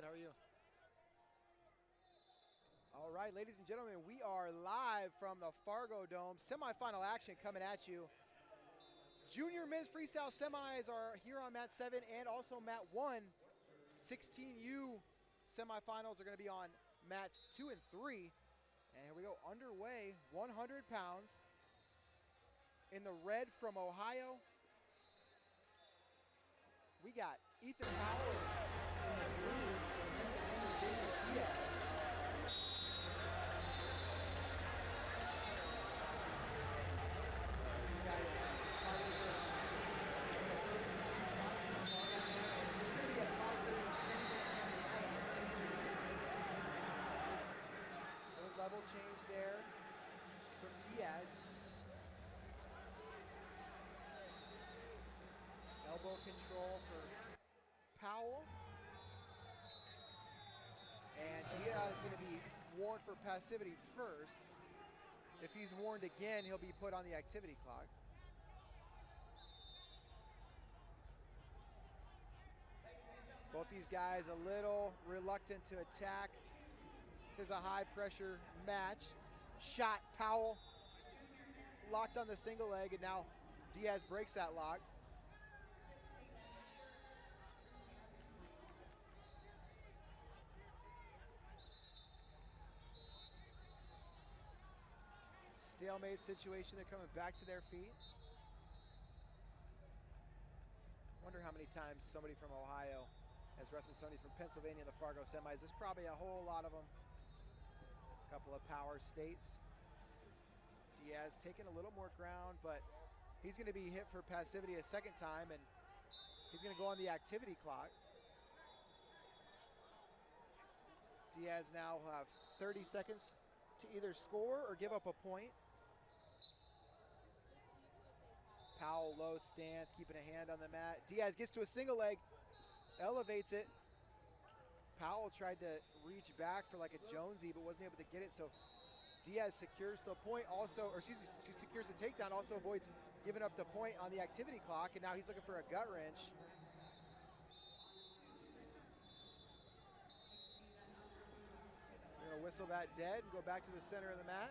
Good. How are you? All right, ladies and gentlemen, we are live from the Fargo Dome. Semifinal action coming at you. Junior men's freestyle semis are here on mat 7 and also mat 1. 16U semifinals are going to be on mats 2 and 3. And here we go, underway, 100 pounds. In the red from Ohio, we got Ethan Powell. In the blue, Pennsylvania, Diaz. These guys probably were in the first and two spots in the Fargo. So we're going to be at 5:30 and 6:15 on the night and 6:30 Eastern. Little level change there from Diaz. Elbow control for Powell. And Diaz is going to be warned for passivity first. If he's warned again, he'll be put on the activity clock. Both these guys a little reluctant to attack. This is a high pressure match. Shot, Powell locked on the single leg, and now Diaz breaks that lock. Stalemate situation, they're coming back to their feet. Wonder how many times somebody from Ohio has wrestled somebody from Pennsylvania in the Fargo semis. There's probably a whole lot of them. A couple of power states. Diaz taking a little more ground, but he's going to be hit for passivity a second time, and he's going to go on the activity clock. Diaz now will have 30 seconds to either score or give up a point. Powell low stance, keeping a hand on the mat. Diaz gets to a single leg, elevates it. Powell tried to reach back for like a Jonesy, but wasn't able to get it. So Diaz secures the point also, or excuse me, secures the takedown, also avoids giving up the point on the activity clock, and now he's looking for a gut wrench. We're gonna whistle that dead and go back to the center of the mat.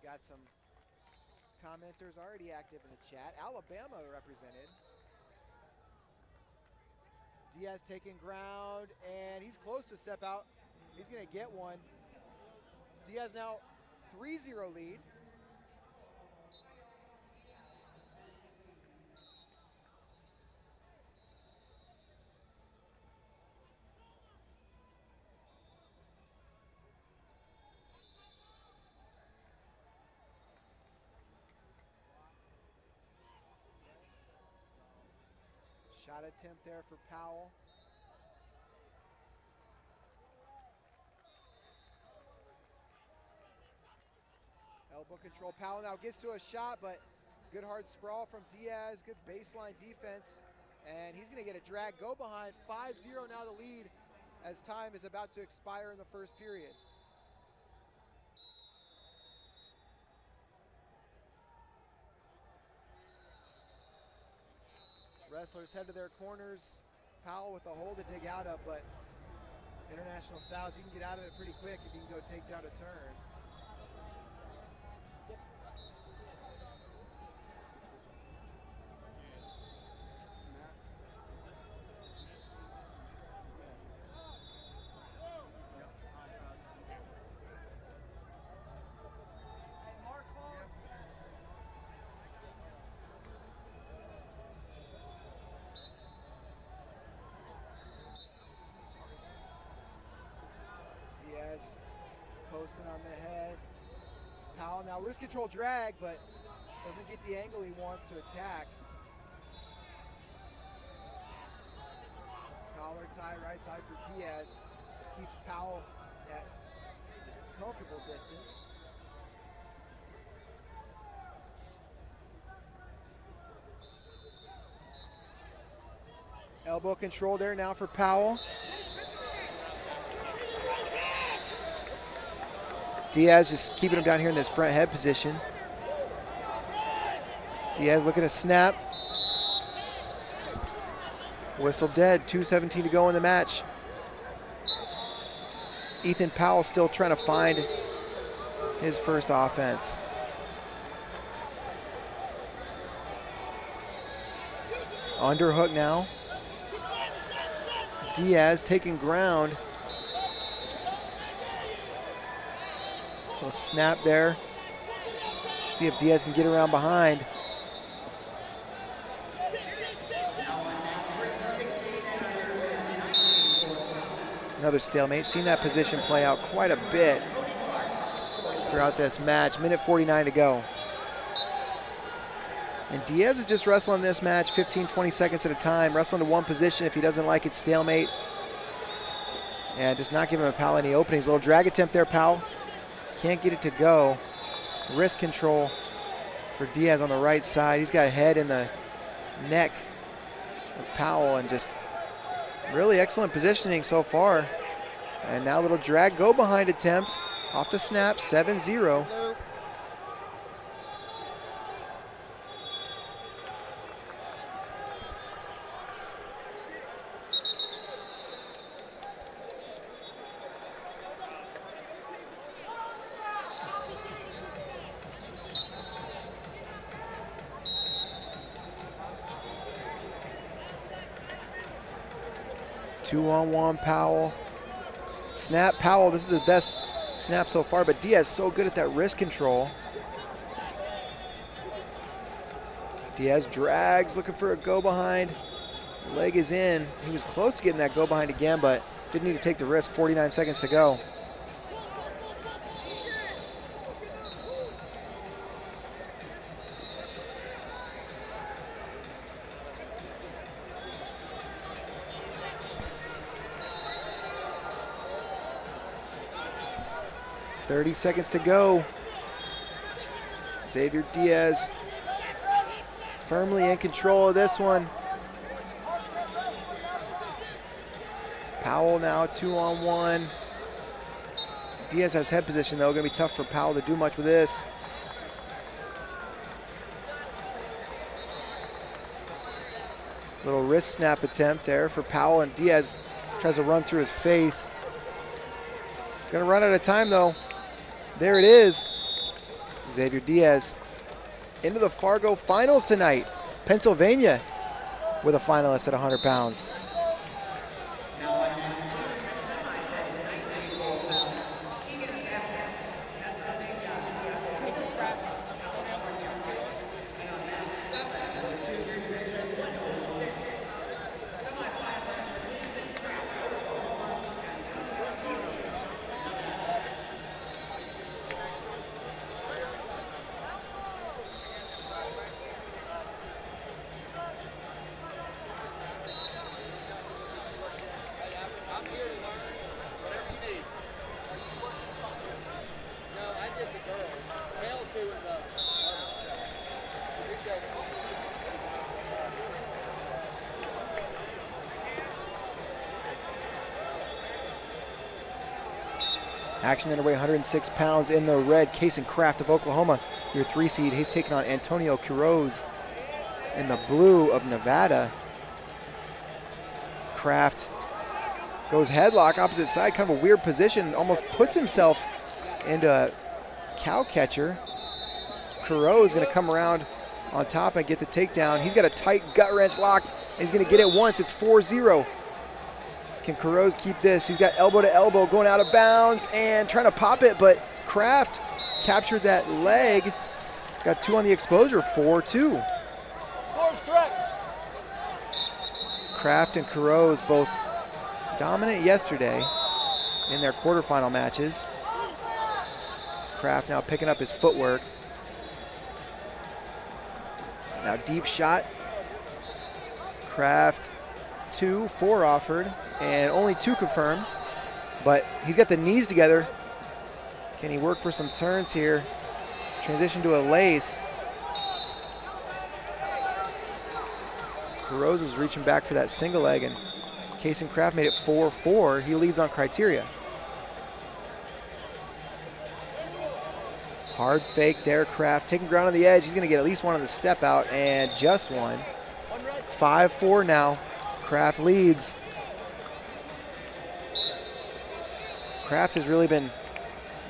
Got some commenters already active in the chat. Alabama represented. Diaz taking ground, and he's close to a step out. He's going to get one. Diaz now 3-0 lead. Shot attempt there for Powell. Elbow control. Powell now gets to a shot, but good hard sprawl from Diaz. Good baseline defense. And he's going to get a drag. Go behind. 5-0 now the lead as time is about to expire in the first period. Wrestlers head to their corners. Powell with a hole to dig out of, but international styles, you can get out of it pretty quick if you can go take down a turn. Diaz posting on the head. Powell now wrist control drag, but doesn't get the angle he wants to attack. Collar tie right side for Diaz. Keeps Powell at a comfortable distance. Elbow control there now for Powell. Diaz just keeping him down here in this front head position. Diaz looking to snap. Whistle dead, 2:17 to go in the match. Ethan Powell still trying to find his first offense. Underhook now. Diaz taking ground. Little snap there. See if Diaz can get around behind. Another stalemate. Seen that position play out quite a bit throughout this match. Minute 49 to go. And Diaz is just wrestling this match 15, 20 seconds at a time, wrestling to one position. If he doesn't like it, stalemate. And just not giving Powell any openings. Little drag attempt there, Powell. Can't get it to go. Wrist control for Diaz on the right side. He's got a head in the neck of Powell, and just really excellent positioning so far. And now a little drag go behind attempt. Off the snap, 7-0. 2-on-1 Powell. Snap Powell, this is his best snap so far, but Diaz so good at that wrist control. Diaz drags, looking for a go behind. Leg is in. He was close to getting that go behind again, but didn't need to take the risk. 49 seconds to go. .30 seconds to go. Xavier Diaz firmly in control of this one. Powell now 2-on-1. Diaz has head position though. Gonna be tough for Powell to do much with this. Little wrist snap attempt there for Powell, and Diaz tries to run through his face. Gonna run out of time though. There it is. Xavier Diaz into the Fargo finals tonight. Pennsylvania with a finalist at 100 pounds. Action underway, 106 pounds in the red. Kason Kraft of Oklahoma, your 3 seed. He's taking on Antonio Quiroz in the blue of Nevada. Kraft goes headlock, opposite side, kind of a weird position, almost puts himself into a cow catcher. Quiroz is going to come around on top and get the takedown. He's got a tight gut wrench locked, and he's going to get it once. It's 4-0. Can Quiroz keep this? He's got elbow to elbow going out of bounds and trying to pop it, but Kraft captured that leg. Got 2 on the exposure, 4-2. Kraft and Quiroz both dominant yesterday in their quarterfinal matches. Kraft now picking up his footwork. Now deep shot. Kraft 2, 4 offered, and only 2 confirmed, but he's got the knees together. Can he work for some turns here? Transition to a lace. Quiroz was reaching back for that single leg, and Kason Kraft made it 4-4. He leads on criteria. Hard fake there, Kraft taking ground on the edge. He's going to get at least one on the step out, and just one. 5-4 now. Kraft leads. Kraft has really been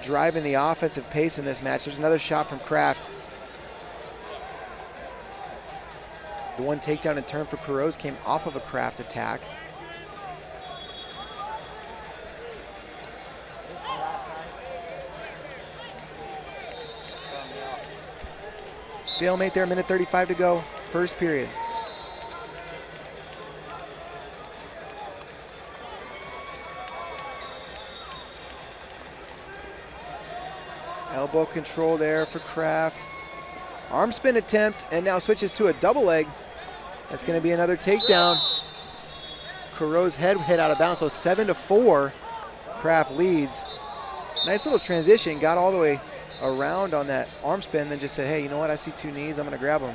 driving the offensive pace in this match. There's another shot from Kraft. The one takedown in turn for Kuroz came off of a Kraft attack. Stalemate there, 1:35 to go, first period. Elbow control there for Kraft. Arm spin attempt, and now switches to a double leg. That's going to be another takedown. Kuroz's head hit out of bounds, so 7-4. Kraft leads. Nice little transition, got all the way around on that arm spin, then just said, hey, you know what, I see two knees, I'm going to grab them.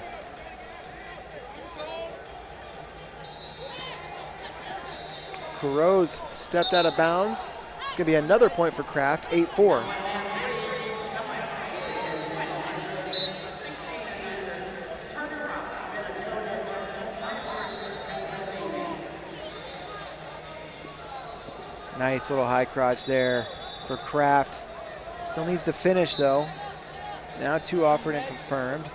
Kuroz stepped out of bounds. It's going to be another point for Kraft, 8-4. Nice little high crotch there for Kraft. Still needs to finish though. Now 2 offered and confirmed.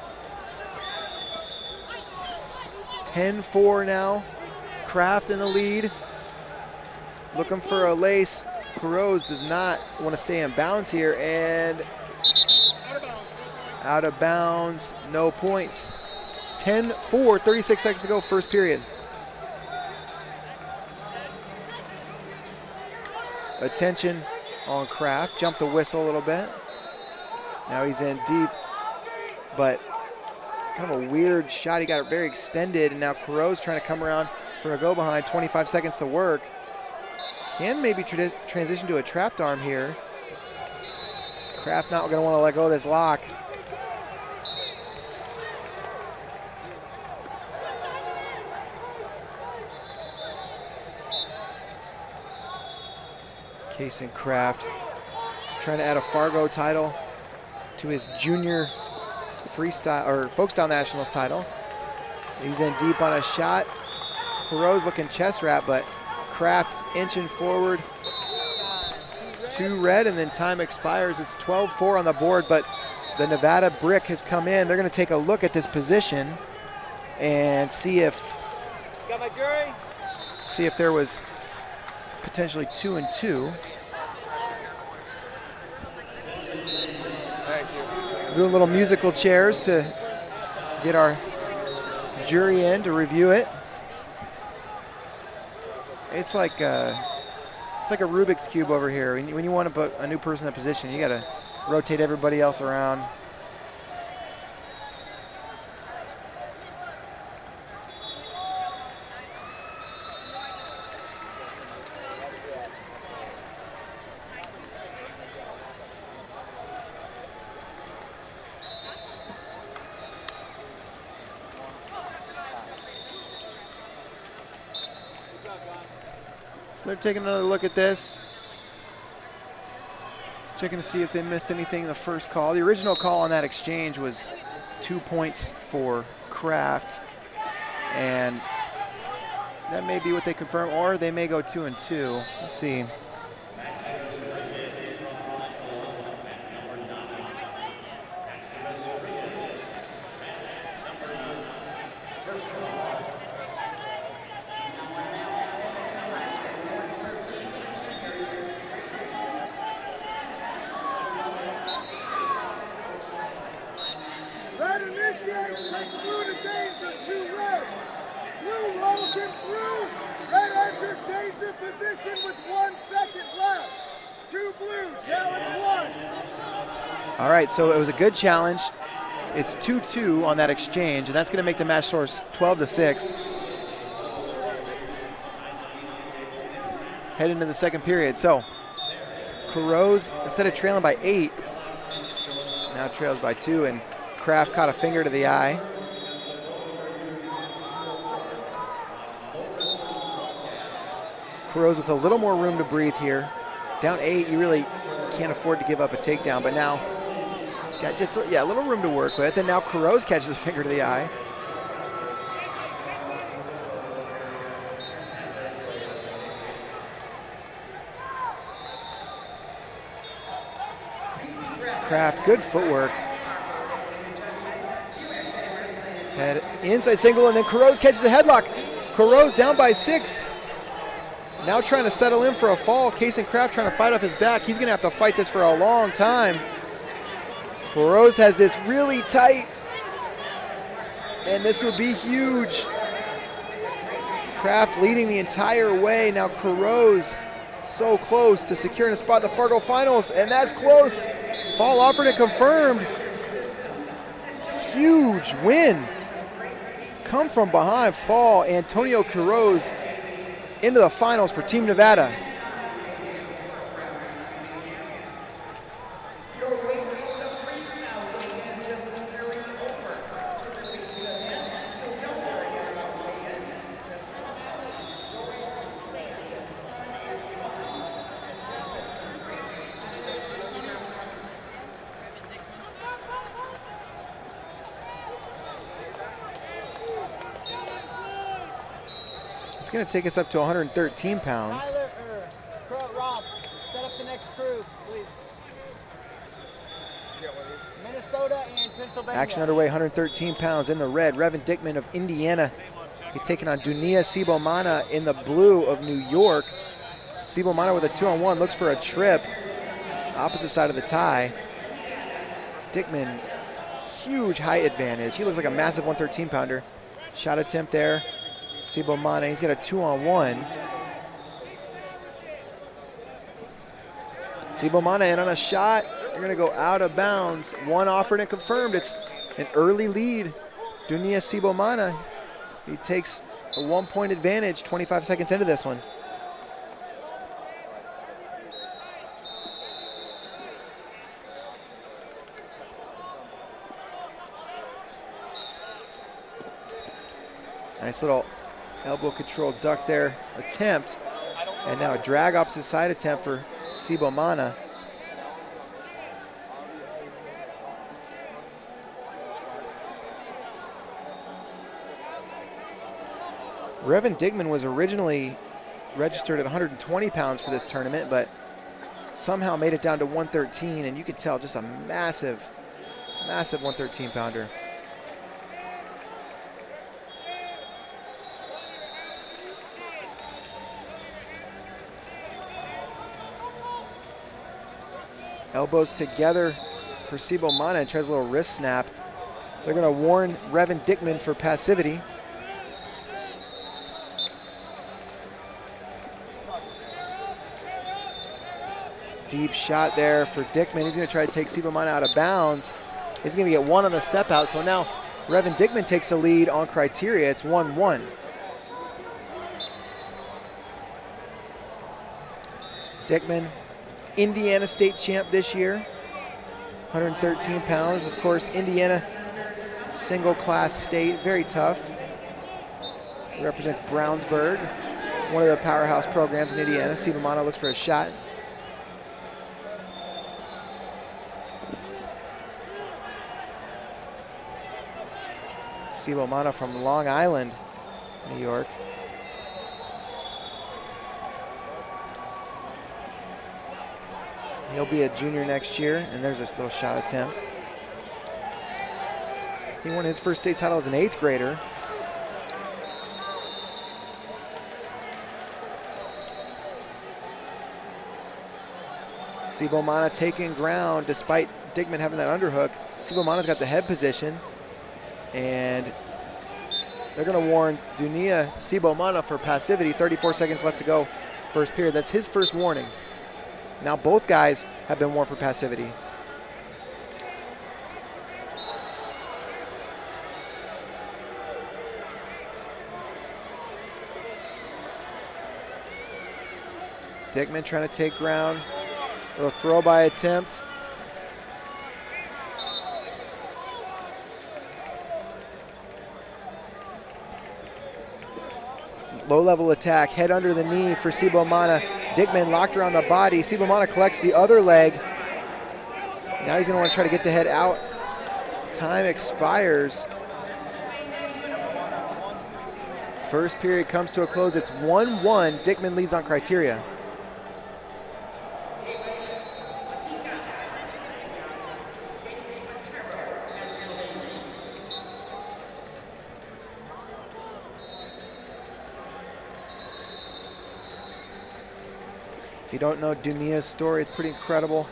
10-4 now. Kraft in the lead. Looking for a lace. Kuroz does not want to stay in bounds here, and out of bounds, no points. 10-4, 36 seconds to go, first period. Attention on Kraft, jumped the whistle a little bit. Now he's in deep, but kind of a weird shot. He got it very extended, and now Kuroz trying to come around for a go behind, 25 seconds to work. Can maybe transition to a trapped arm here. Kraft not gonna want to let go of this lock. Case and Kraft trying to add a Fargo title to his junior freestyle or folk style nationals title. He's in deep on a shot. Kuroz looking chest wrap, but Kraft inching forward. 2 red, and then time expires. It's 12-4 on the board, but the Nevada brick has come in. They're going to take a look at this position and see if there was potentially 2-2. Doing little musical chairs to get our jury in to review it. It's like a Rubik's Cube over here. When you want to put a new person in a position, you got to rotate everybody else around. So they're taking another look at this, checking to see if they missed anything in the first call. The original call on that exchange was 2 points for Kraft, and that may be what they confirm, or they may go 2-2. We'll see. Takes blue to danger, 2 red. Blue rolls him through. Red enters danger position with 1 second left. 2 blue, challenge 1. All right, so it was a good challenge. It's 2-2 on that exchange, and that's going to make the match score 12-6. Head into the second period. So Kuroz, instead of trailing by 8, now trails by 2, and Kraft caught a finger to the eye. Kuroz with a little more room to breathe here. Down 8, you really can't afford to give up a takedown, but now He's got just a little room to work with, and now Kurose catches a finger to the eye. Kraft, good footwork. Head inside single, and then Kurose catches a headlock. Kurose down by 6. Now trying to settle in for a fall. Kason Kraft trying to fight off his back. He's going to have to fight this for a long time. Kurose has this really tight, and this would be huge. Kraft leading the entire way. Now Kurose so close to securing a spot in the Fargo Finals, and that's close. Fall offered and confirmed. Huge win. Come from behind fall. Antonio Kurose into the finals for Team Nevada. It's going to take us up to 113 pounds. Tyler, Rob, set up the next crew, please. Minnesota and Pennsylvania. Action underway, 113 pounds in the red. Revan Dickman of Indiana. He's taking on Dunia Sibomana in the blue of New York. Sibomana with a 2-on-1, looks for a trip. Opposite side of the tie. Dickman, huge height advantage. He looks like a massive 113-pounder. Shot attempt there. Sibomana, he's got a 2-on-1. Sibomana in on a shot. They're going to go out of bounds. One offered and confirmed. It's an early lead. Dunia Sibomana, he takes a 1-point advantage 25 seconds into this one. Nice little elbow control duck there attempt, and now a drag opposite side attempt for Sibomana. Revan Dickman was originally registered at 120 pounds for this tournament, but somehow made it down to 113, and you can tell just a massive, massive 113-pounder. Elbows together for Sibomana and tries a little wrist snap. They're going to warn Revan Dickman for passivity. Deep shot there for Dickman. He's going to try to take Sibomana out of bounds. He's going to get one on the step out. So now Revan Dickman takes the lead on criteria. It's 1-1. Dickman, Indiana state champ this year, 113 pounds. Of course, Indiana, single class state, very tough. He represents Brownsburg, one of the powerhouse programs in Indiana. Sibomana looks for a shot. Sibomana from Long Island, New York. He'll be a junior next year, and there's this little shot attempt. He won his first state title as an 8th grader. Sibomana taking ground despite Dickman having that underhook. Sibomana's got the head position, and they're going to warn Dunia Sibomana for passivity. 34 seconds left to go, first period. That's his first warning. Now both guys have been warned for passivity. Dickman trying to take ground. A little throw by attempt. Low level attack, head under the knee for Sibomana. Dickman locked around the body. Sibomana collects the other leg. Now he's going to want to try to get the head out. Time expires. First period comes to a close. It's 1-1. Dickman leads on criteria. If you don't know Dunia's story, it's pretty incredible.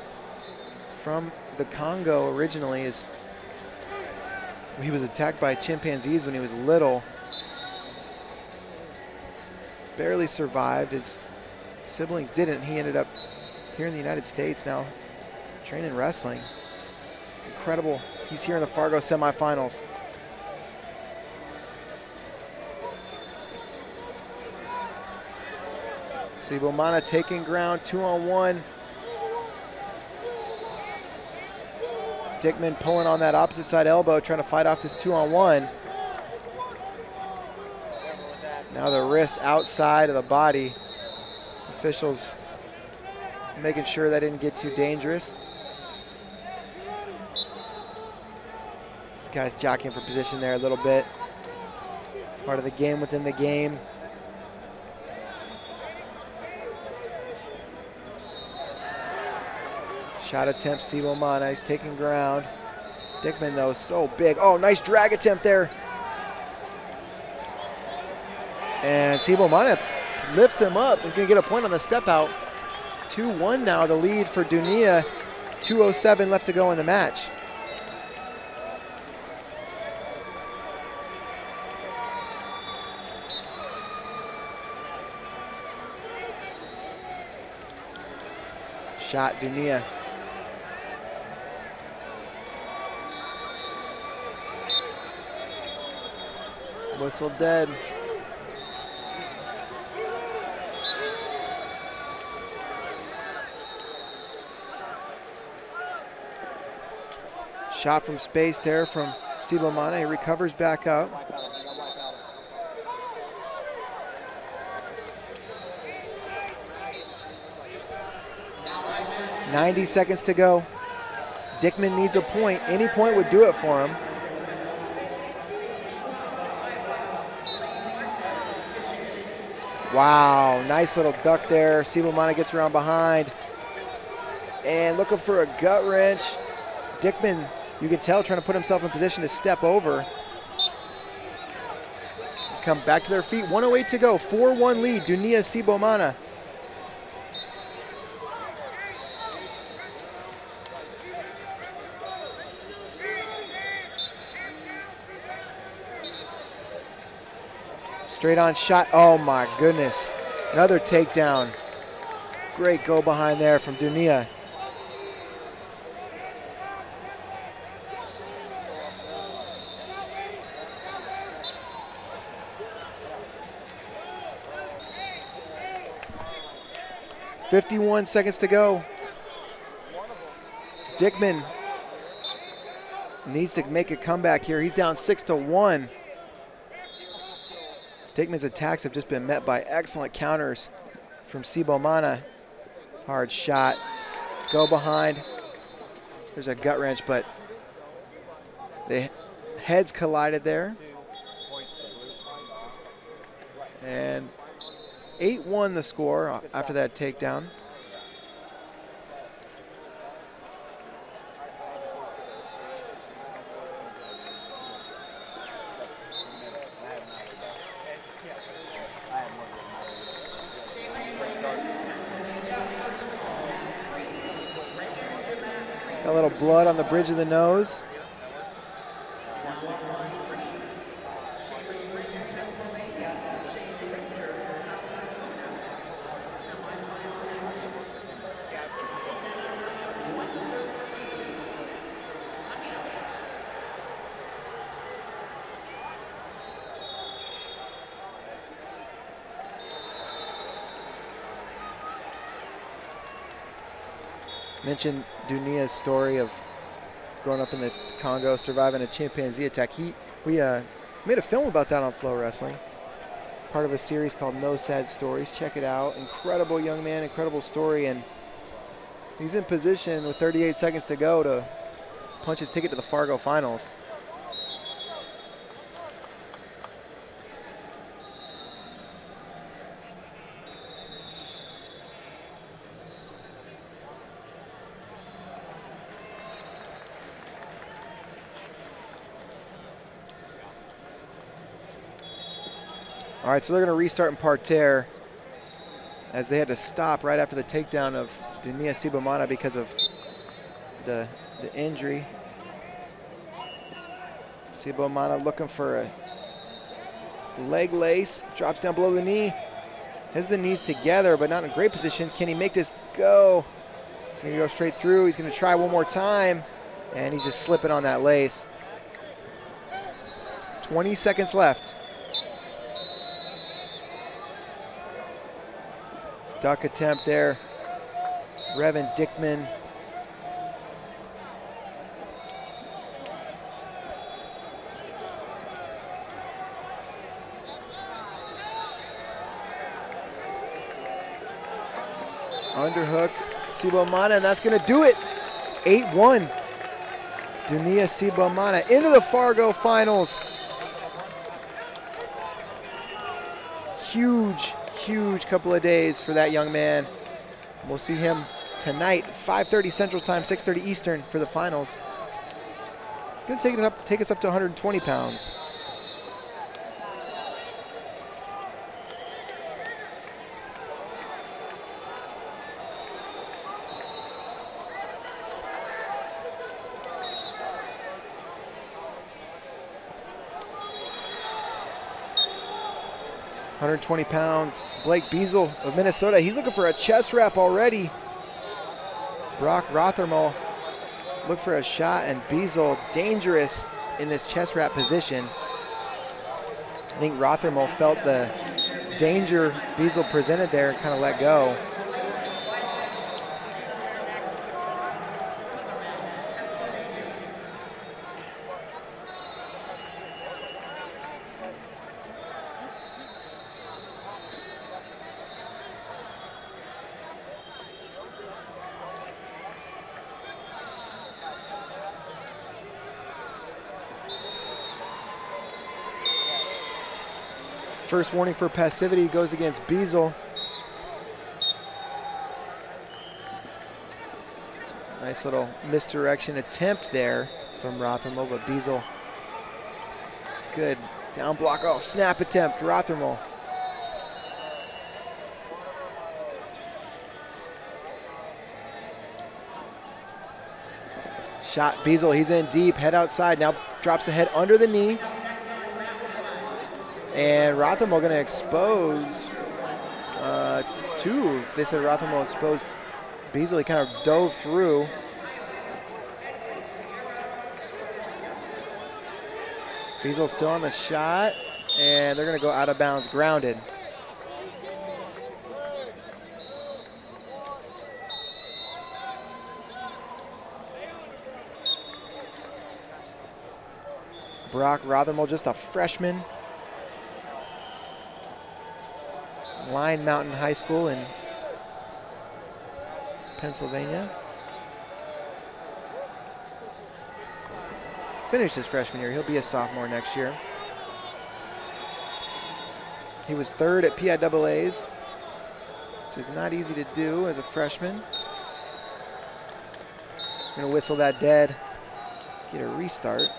From the Congo originally, he was attacked by chimpanzees when he was little. Barely survived. His siblings didn't. He ended up here in the United States now, training wrestling. Incredible. He's here in the Fargo semifinals. Sibomana taking ground, 2-on-1. Dickman pulling on that opposite side elbow, trying to fight off this 2-on-1. Now the wrist outside of the body. Officials making sure that didn't get too dangerous. Guys jockeying for position there a little bit. Part of the game within the game. Shot attempt, Sibomana, he's taking ground. Dickman though, so big. Oh, nice drag attempt there. And Sibomana lifts him up. He's gonna get a point on the step out. 2-1 now, the lead for Dunia. 2:07 left to go in the match. Shot Dunia. Whistle dead. Shot from space there from Sibomana. He recovers back up. .90 seconds to go. Dickman needs a point. Any point would do it for him. Wow, nice little duck there. Sibomana gets around behind. And looking for a gut wrench. Dickman, you can tell, trying to put himself in position to step over. Come back to their feet. 1:08 to go. 4-1 lead. Dunia Sibomana. Straight on shot. Oh my goodness. Another takedown. Great go behind there from Dunia. .51 seconds to go. Dickman needs to make a comeback here. He's down 6-1. Dickman's attacks have just been met by excellent counters from Sibomana. Hard shot. Go behind. There's a gut wrench, but the heads collided there. And 8-1 the score after that takedown. Got a little blood on the bridge of the nose. Mentioned Dunia's story of growing up in the Congo, surviving a chimpanzee attack. We made a film about that on Flow Wrestling, part of a series called No Sad Stories. Check it out. Incredible young man, incredible story, and He's in position with 38 seconds to go to punch his ticket to the Fargo Finals. All right, so they're going to restart in parterre as they had to stop right after the takedown of Dunia Sibomana because of the injury. Sibomana looking for a leg lace, drops down below the knee. Has the knees together, but not in a great position. Can he make this go? He's going to go straight through. He's going to try one more time, and he's just slipping on that lace. 20 seconds left. Duck attempt there. Revan Dickman. Underhook, Sibomana, and that's going to do it. 8-1. Dunia Sibomana into the Fargo Finals. Huge couple of days for that young man. We'll see him tonight, 5:30 Central Time, 6:30 Eastern for the finals. It's going to take us up to 120 pounds. (120 pounds). Blake Beazle of Minnesota. He's looking for a chest wrap already. Brock Rothermel look for a shot, and Beazle dangerous in this chest wrap position. I think Rothermel felt the danger Beazle presented there and kind of let go. First warning for passivity goes against Beazle. Nice little misdirection attempt there from Rothermel, but Beazle, good down block. Oh, snap attempt, Rothermel. Shot Beazle, he's in deep, head outside, now drops the head under the knee. And Rothermel going to expose two. They said Rothermel exposed Beazle. He kind of dove through. Beazle still on the shot, and they're going to go out of bounds, grounded. Brock Rothermel, just a freshman. Line Mountain High School in Pennsylvania. Finished his freshman year. He'll be a sophomore next year. He was third at PIAAs, which is not easy to do as a freshman. Gonna whistle that dead, get a restart.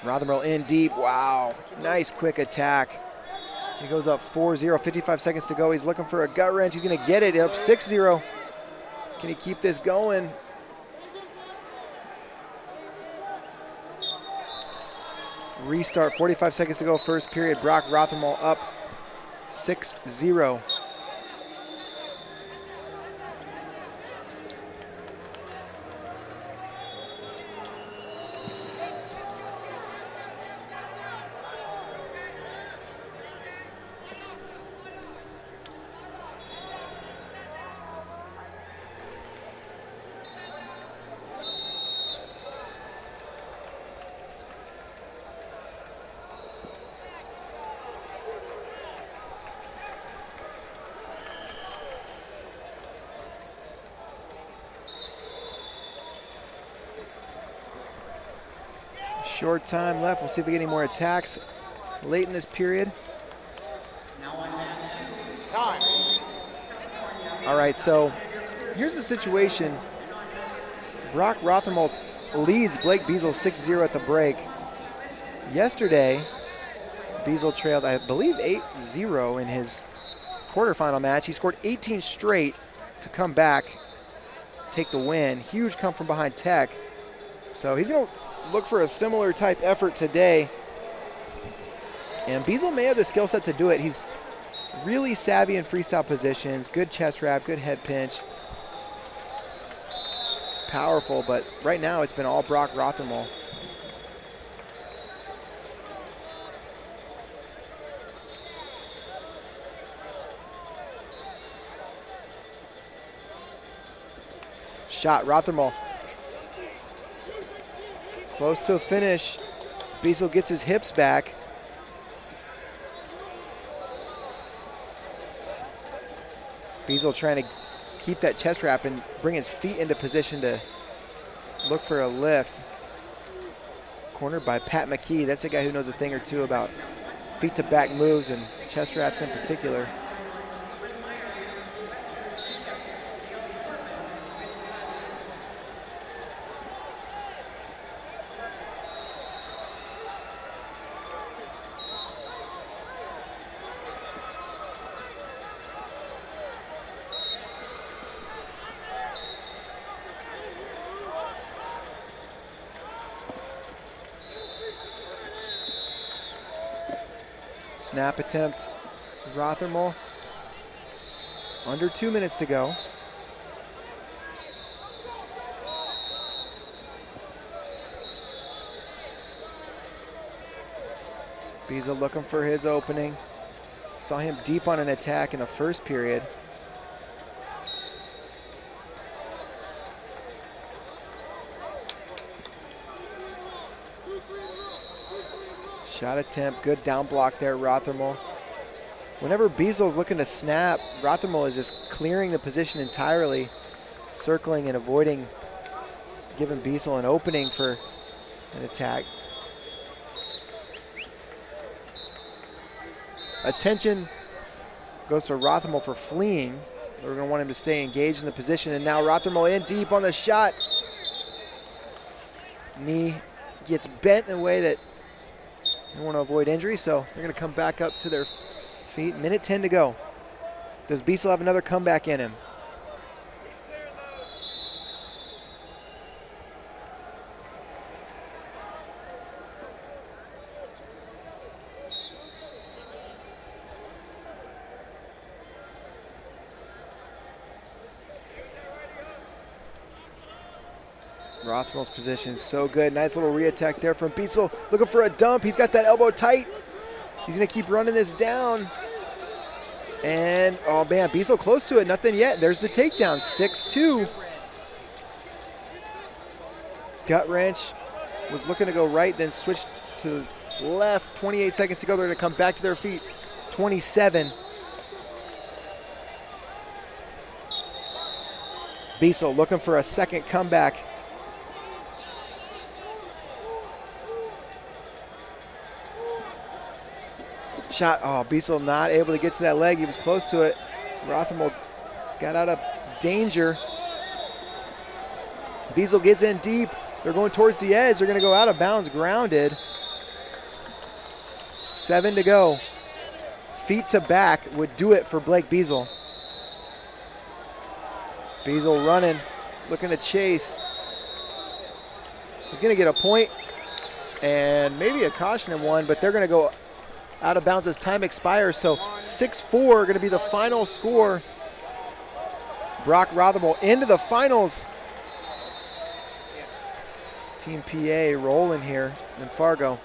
Rothermel in deep, wow, nice quick attack. He goes up 4-0, 55 seconds to go. He's looking for a gut wrench, he's gonna get it, up 6-0. Can he keep this going? Restart, 45 seconds to go, first period. Brock Rothermel up 6-0. Short time left. We'll see if we get any more attacks late in this period. Time. All right, so here's the situation. Brock Rothermel leads Blake Beazle 6-0 at the break. Yesterday, Beazle trailed, I believe, 8-0 in his quarterfinal match. He scored 18 straight to come back, take the win. Huge come from behind tech. So he's going to look for a similar type effort today. And Beazle may have the skill set to do it. He's really savvy in freestyle positions, good chest wrap, good head pinch. Powerful, but right now it's been all Brock Rothermel. Shot, Rothermel. Close to a finish. Beazle gets his hips back. Beazle trying to keep that chest wrap and bring his feet into position to look for a lift. Cornered by Pat McKee. That's a guy who knows a thing or two about feet to back moves and chest wraps in particular. Snap attempt, Rothermel. Under 2 minutes to go. Beazle looking for his opening. Saw him deep on an attack in the first period. Shot attempt, good down block there, Rothermel. Whenever Beazle's looking to snap, Rothermel is just clearing the position entirely, circling and avoiding giving Beazle an opening for an attack. Attention goes to Rothermel for fleeing. We're going to want him to stay engaged in the position, and now Rothermel in deep on the shot. Knee gets bent in a way that they want to avoid injury, so they're going to come back up to their feet. Minute 10 to go. Does Beazle have another comeback in him? Rothermel's position is so good. Nice little re-attack there from Beazle. Looking for a dump. He's got that elbow tight. He's going to keep running this down. And, oh, man, Beazle close to it. Nothing yet. There's the takedown. 6-2. Gut wrench. Was looking to go right, then switched to left. 28 seconds to go. They're going to come back to their feet. 27. Beazle looking for a second comeback. Shot, oh, Beazle not able to get to that leg. He was close to it. Rothermel got out of danger. Beazle gets in deep. They're going towards the edge. They're going to go out of bounds, grounded. 7 to go. Feet to back would do it for Blake Beazle. Beazle running, looking to chase. He's going to get a point and maybe a caution in one, but they're going to go out of bounds as time expires. So 6-4 going to be the final score. Brock Rothermel into the finals. Team PA rolling here in Fargo.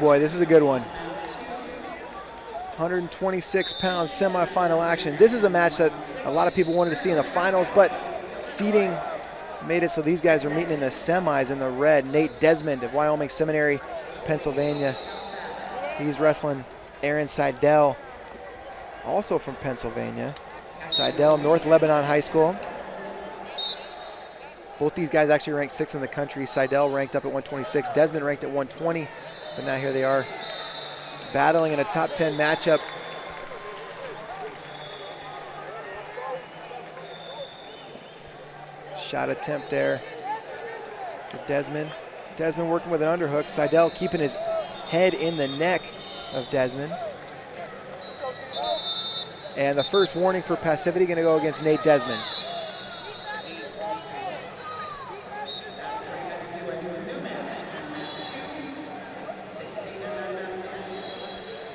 boy, this is a good one. 126-pound semifinal action. This is a match that a lot of people wanted to see in the finals, but seeding made it so these guys are meeting in the semis in the red. Nate Desmond of Wyoming Seminary, Pennsylvania. He's wrestling Aaron Seidel, also from Pennsylvania. Seidel, North Lebanon High School. Both these guys actually ranked 6th in the country. Seidel ranked up at 126. Desmond ranked at 120. But now here they are battling in a top 10 matchup. Shot attempt there for Desmond. Desmond working with an underhook. Seidel keeping his head in the neck of Desmond. And the first warning for passivity going to go against Nate Desmond.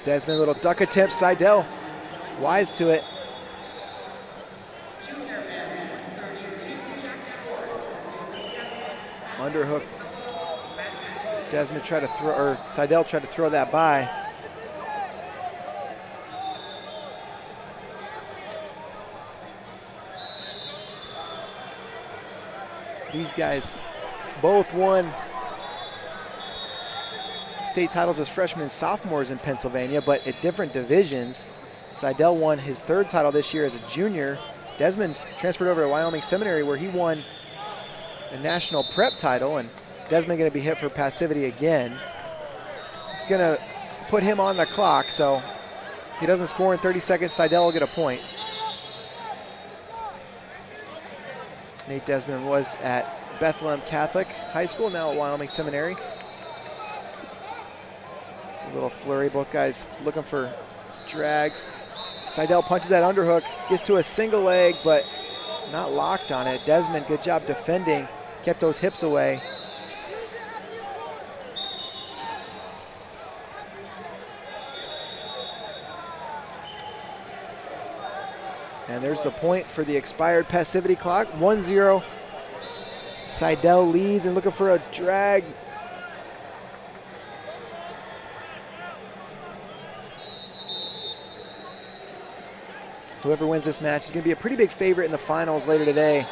Desmond, little duck attempt. Seidel wise to it. Underhook. Desmond tried to throw, or Seidel tried to throw that by. These guys both won state titles as freshmen and sophomores in Pennsylvania, but at different divisions. Seidel won his 3rd title this year as a junior. Desmond transferred over to Wyoming Seminary where he won a national prep title, and Desmond going to be hit for passivity again. It's going to put him on the clock, so if he doesn't score in 30 seconds, Seidel will get a point. Nate Desmond was at Bethlehem Catholic High School, now at Wyoming Seminary. A little flurry, both guys looking for drags. Seidel punches that underhook, gets to a single leg, but not locked on it. Desmond, good job defending, kept those hips away. And there's the point for the expired passivity clock. 1-0. Seidel leads and looking for a drag. Whoever wins this match is going to be a pretty big favorite in the finals later today.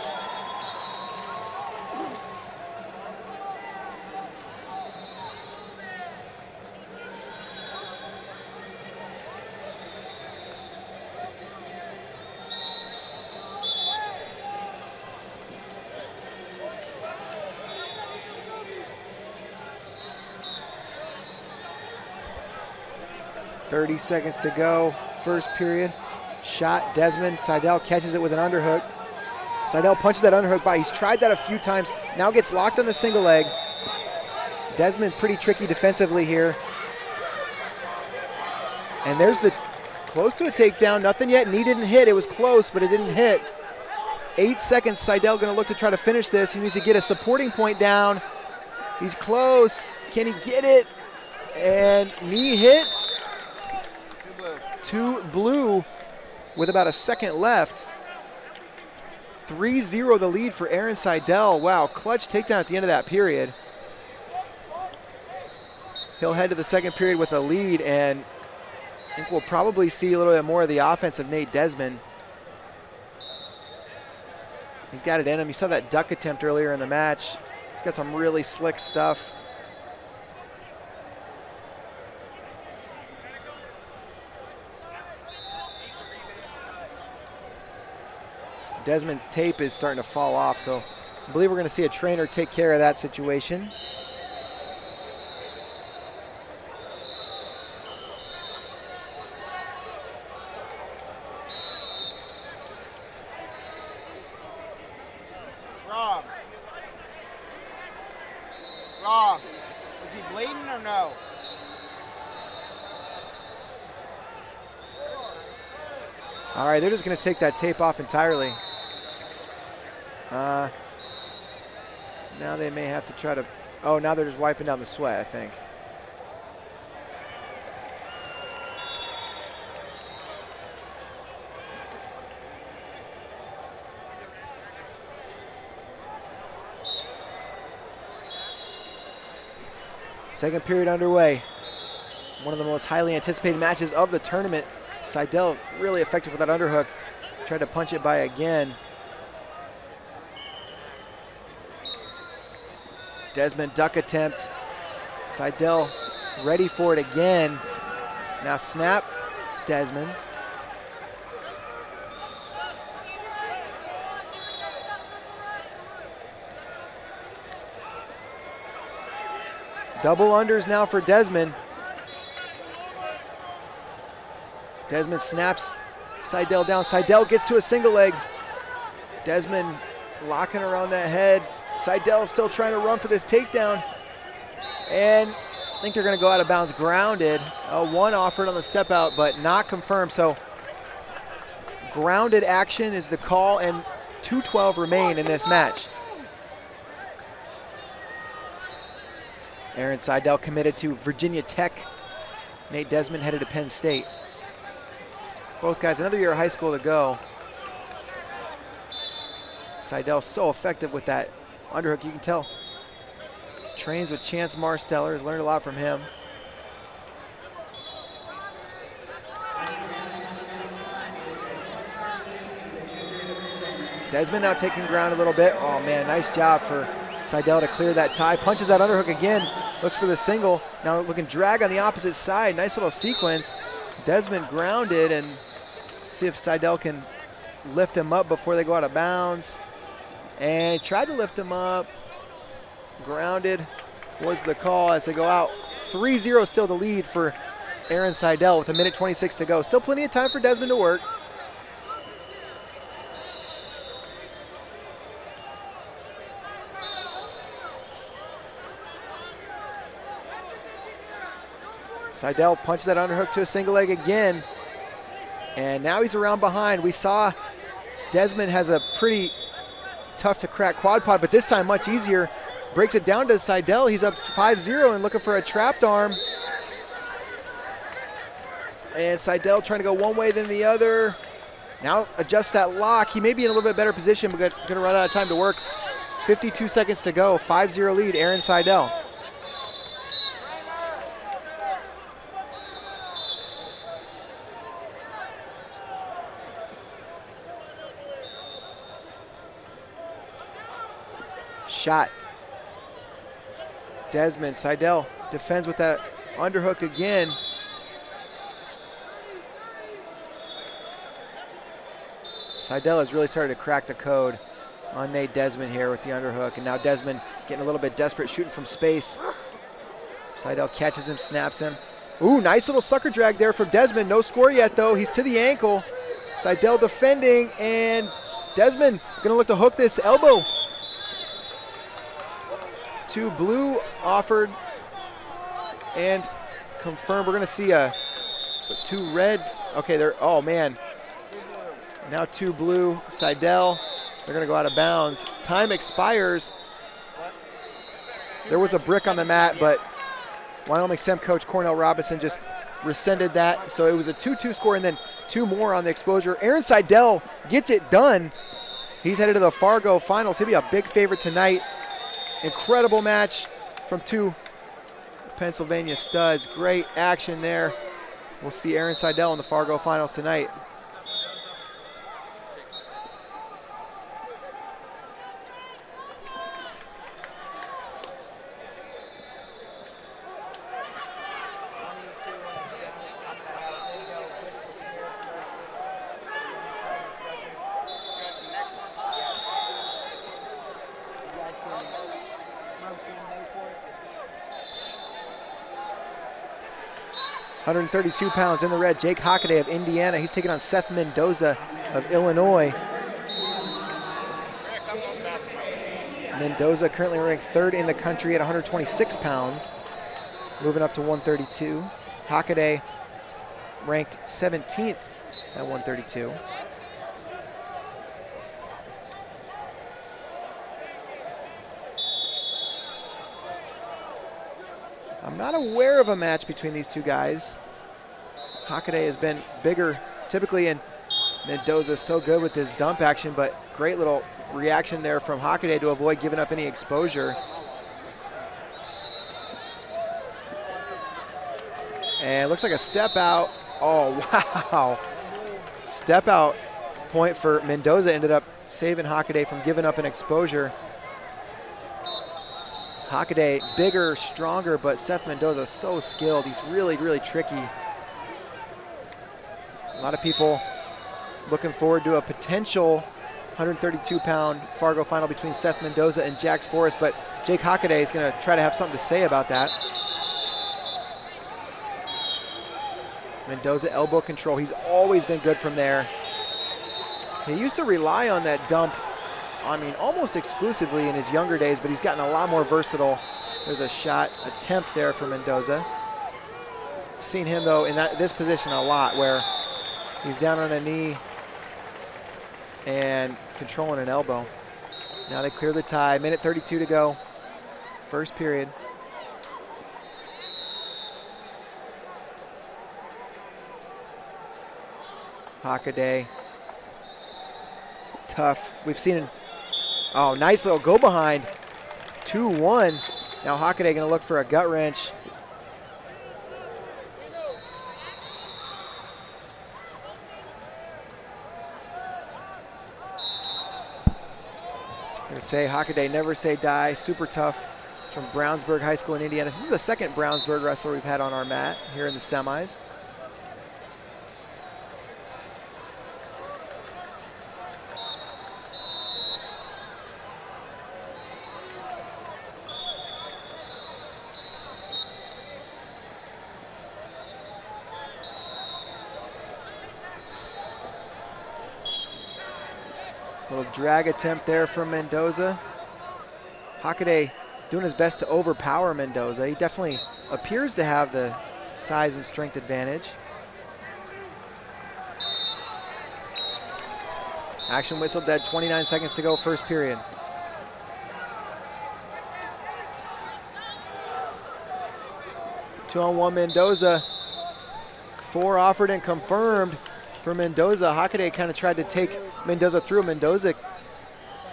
.30 seconds to go, first period. Shot, Desmond, Seidel catches it with an underhook. Seidel punches that underhook by. He's tried that a few times, now gets locked on the single leg. Desmond pretty tricky defensively here. And there's the close to a takedown, nothing yet, knee didn't hit. It was close, but it didn't hit. 8 seconds, Seidel gonna look to try to finish this. He needs to get a supporting point down. He's close, can he get it? And knee hit. Two blue with about a second left. 3-0 the lead for Aaron Seidel. Wow, clutch takedown at the end of that period. He'll head to the second period with a lead, and I think we'll probably see a little bit more of the offense of Nate Desmond. He's got it in him. You saw that duck attempt earlier in the match. He's got some really slick stuff. Desmond's tape is starting to fall off, so I believe we're going to see a trainer take care of that situation. Rob, is he bleeding or no? All right, they're just going to take that tape off entirely. Now they may have to try to, oh, now they're just wiping down the sweat, I think. Second period underway. one of the most highly anticipated matches of the tournament. Seidel really effective with that underhook. Tried to punch it by again. Desmond duck attempt. Seidel ready for it again. Now snap, Desmond. Double unders now for Desmond. Desmond snaps Seidel down. Seidel gets to a single leg. Desmond locking around that head. Seidel still trying to run for this takedown. And I think they're going to go out of bounds. Grounded. One offered on the step out, but not confirmed. So grounded action is the call, and 2:12 remain in this match. Aaron Seidel committed to Virginia Tech. Nate Desmond headed to Penn State. Both guys, another year of high school to go. Seidel so effective with that underhook, you can tell. Trains with Chance Marsteller, has learned a lot from him. Desmond now taking ground a little bit. Oh man, nice job for Seidel to clear that tie. Punches that underhook again, looks for the single. Now looking drag on the opposite side, nice little sequence. Desmond grounded, and see if Seidel can lift him up before they go out of bounds. And tried to lift him up. Grounded was the call as they go out. 3-0 still the lead for Aaron Seidel with 1:26 to go. Still plenty of time for Desmond to work. Seidel punches that underhook to a single leg again. And now he's around behind. We saw Desmond has a pretty tough to crack quad pod, but this time much easier. Breaks it down to Seidel. He's up 5-0 and looking for a trapped arm. And Seidel trying to go one way than the other. Now adjusts that lock. He may be in a little bit better position, but going to run out of time to work. 52 seconds to go. 5-0 lead, Aaron Seidel. Shot. Desmond, Seidel defends with that underhook again. Seidel has really started to crack the code on Nate Desmond here with the underhook, and now Desmond getting a little bit desperate, shooting from space. Seidel catches him, snaps him. Ooh, nice little sucker drag there from Desmond. No score yet though, he's to the ankle. Seidel defending, and Desmond gonna look to hook this elbow. 2 blue offered and confirmed. We're gonna see a 2 red. Okay, there, oh man. Now 2 blue, Seidel. They're gonna go out of bounds. Time expires. There was a brick on the mat, but Wyoming Sem coach Cornell Robinson just rescinded that. So it was a 2-2 score and then 2 more on the exposure. Aaron Seidel gets it done. He's headed to the Fargo finals. He'll be a big favorite tonight. Incredible match from 2 Pennsylvania studs. Great action there. We'll see Aaron Seidel in the Fargo finals tonight. .132 pounds in the red, Jake Hockaday of Indiana. He's taking on Seth Mendoza of Illinois. Mendoza currently ranked 3rd in the country at 126 pounds, moving up to 132. Hockaday ranked 17th at 132. I'm not aware of a match between these 2 guys. Hockaday has been bigger typically, and Mendoza's so good with his dump action, but great little reaction there from Hockaday to avoid giving up any exposure. And it looks like a step out. Oh, wow. Step out point for Mendoza ended up saving Hockaday from giving up an exposure. Hockaday, bigger, stronger, but Seth Mendoza so skilled. He's really, really tricky. A lot of people looking forward to a potential 132-pound Fargo final between Seth Mendoza and Jax Forrest, but Jake Hockaday is going to try to have something to say about that. Mendoza elbow control. He's always been good from there. He used to rely on that dump, I mean, almost exclusively in his younger days, but he's gotten a lot more versatile. There's a shot attempt there for Mendoza. I've seen him, though, in this position a lot, where he's down on a knee and controlling an elbow. Now they clear the tie. Minute 32 to go. First period. Hockaday. Tough. We've seen, oh, nice little go behind. 2-1. Now Hockaday gonna look for a gut wrench. Gonna say Hockaday, never say die. Super tough from Brownsburg High School in Indiana. This is the second Brownsburg wrestler we've had on our mat here in the semis. Little drag attempt there from Mendoza. Hockaday doing his best to overpower Mendoza. He definitely appears to have the size and strength advantage. Action whistle dead, 29 seconds to go, first period. Two-on-one Mendoza. 4 offered and confirmed for Mendoza. Hockaday kind of tried to take Mendoza through. Mendoza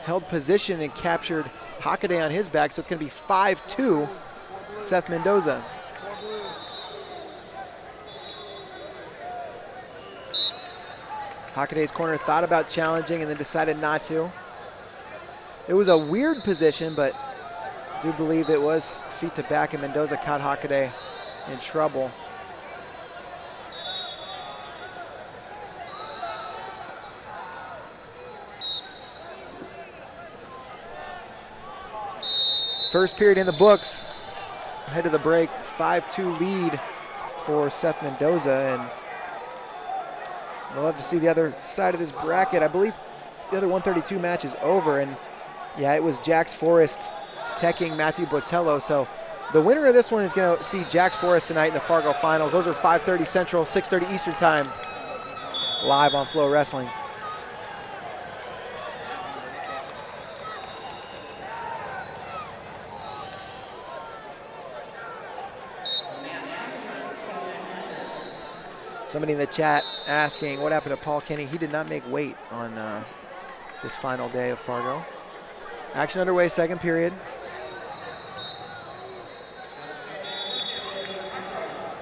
held position and captured Hockaday on his back, so it's going to be 5-2 Seth Mendoza. Hockaday's corner thought about challenging and then decided not to. It was a weird position, but I do believe it was feet to back, and Mendoza caught Hockaday in trouble. First period in the books. Ahead of the break, 5-2 lead for Seth Mendoza, and we'll have to see the other side of this bracket. I believe the other 132 match is over, and yeah, it was Jax Forrest teching Matthew Botello. So the winner of this one is going to see Jax Forrest tonight in the Fargo Finals. Those are 5:30 Central, 6:30 Eastern Time, live on Flow Wrestling. Somebody in the chat asking what happened to Paul Kenny. He did not make weight on this final day of Fargo. Action underway, second period.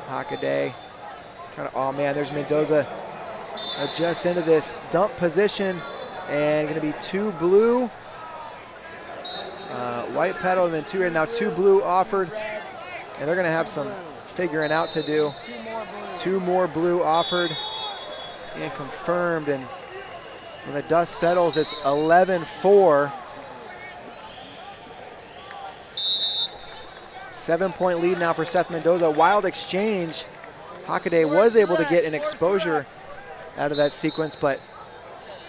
Hockaday trying to, oh man, there's Mendoza adjusts into this dump position, and going to be 2 blue. White pedal and then 2 red. Now 2 blue offered, and they're going to have some figuring out to do. 2 more blue offered and confirmed, and when the dust settles, it's 11-4. 7-point lead now for Seth Mendoza. Wild exchange. Hockaday was able to get an exposure out of that sequence, but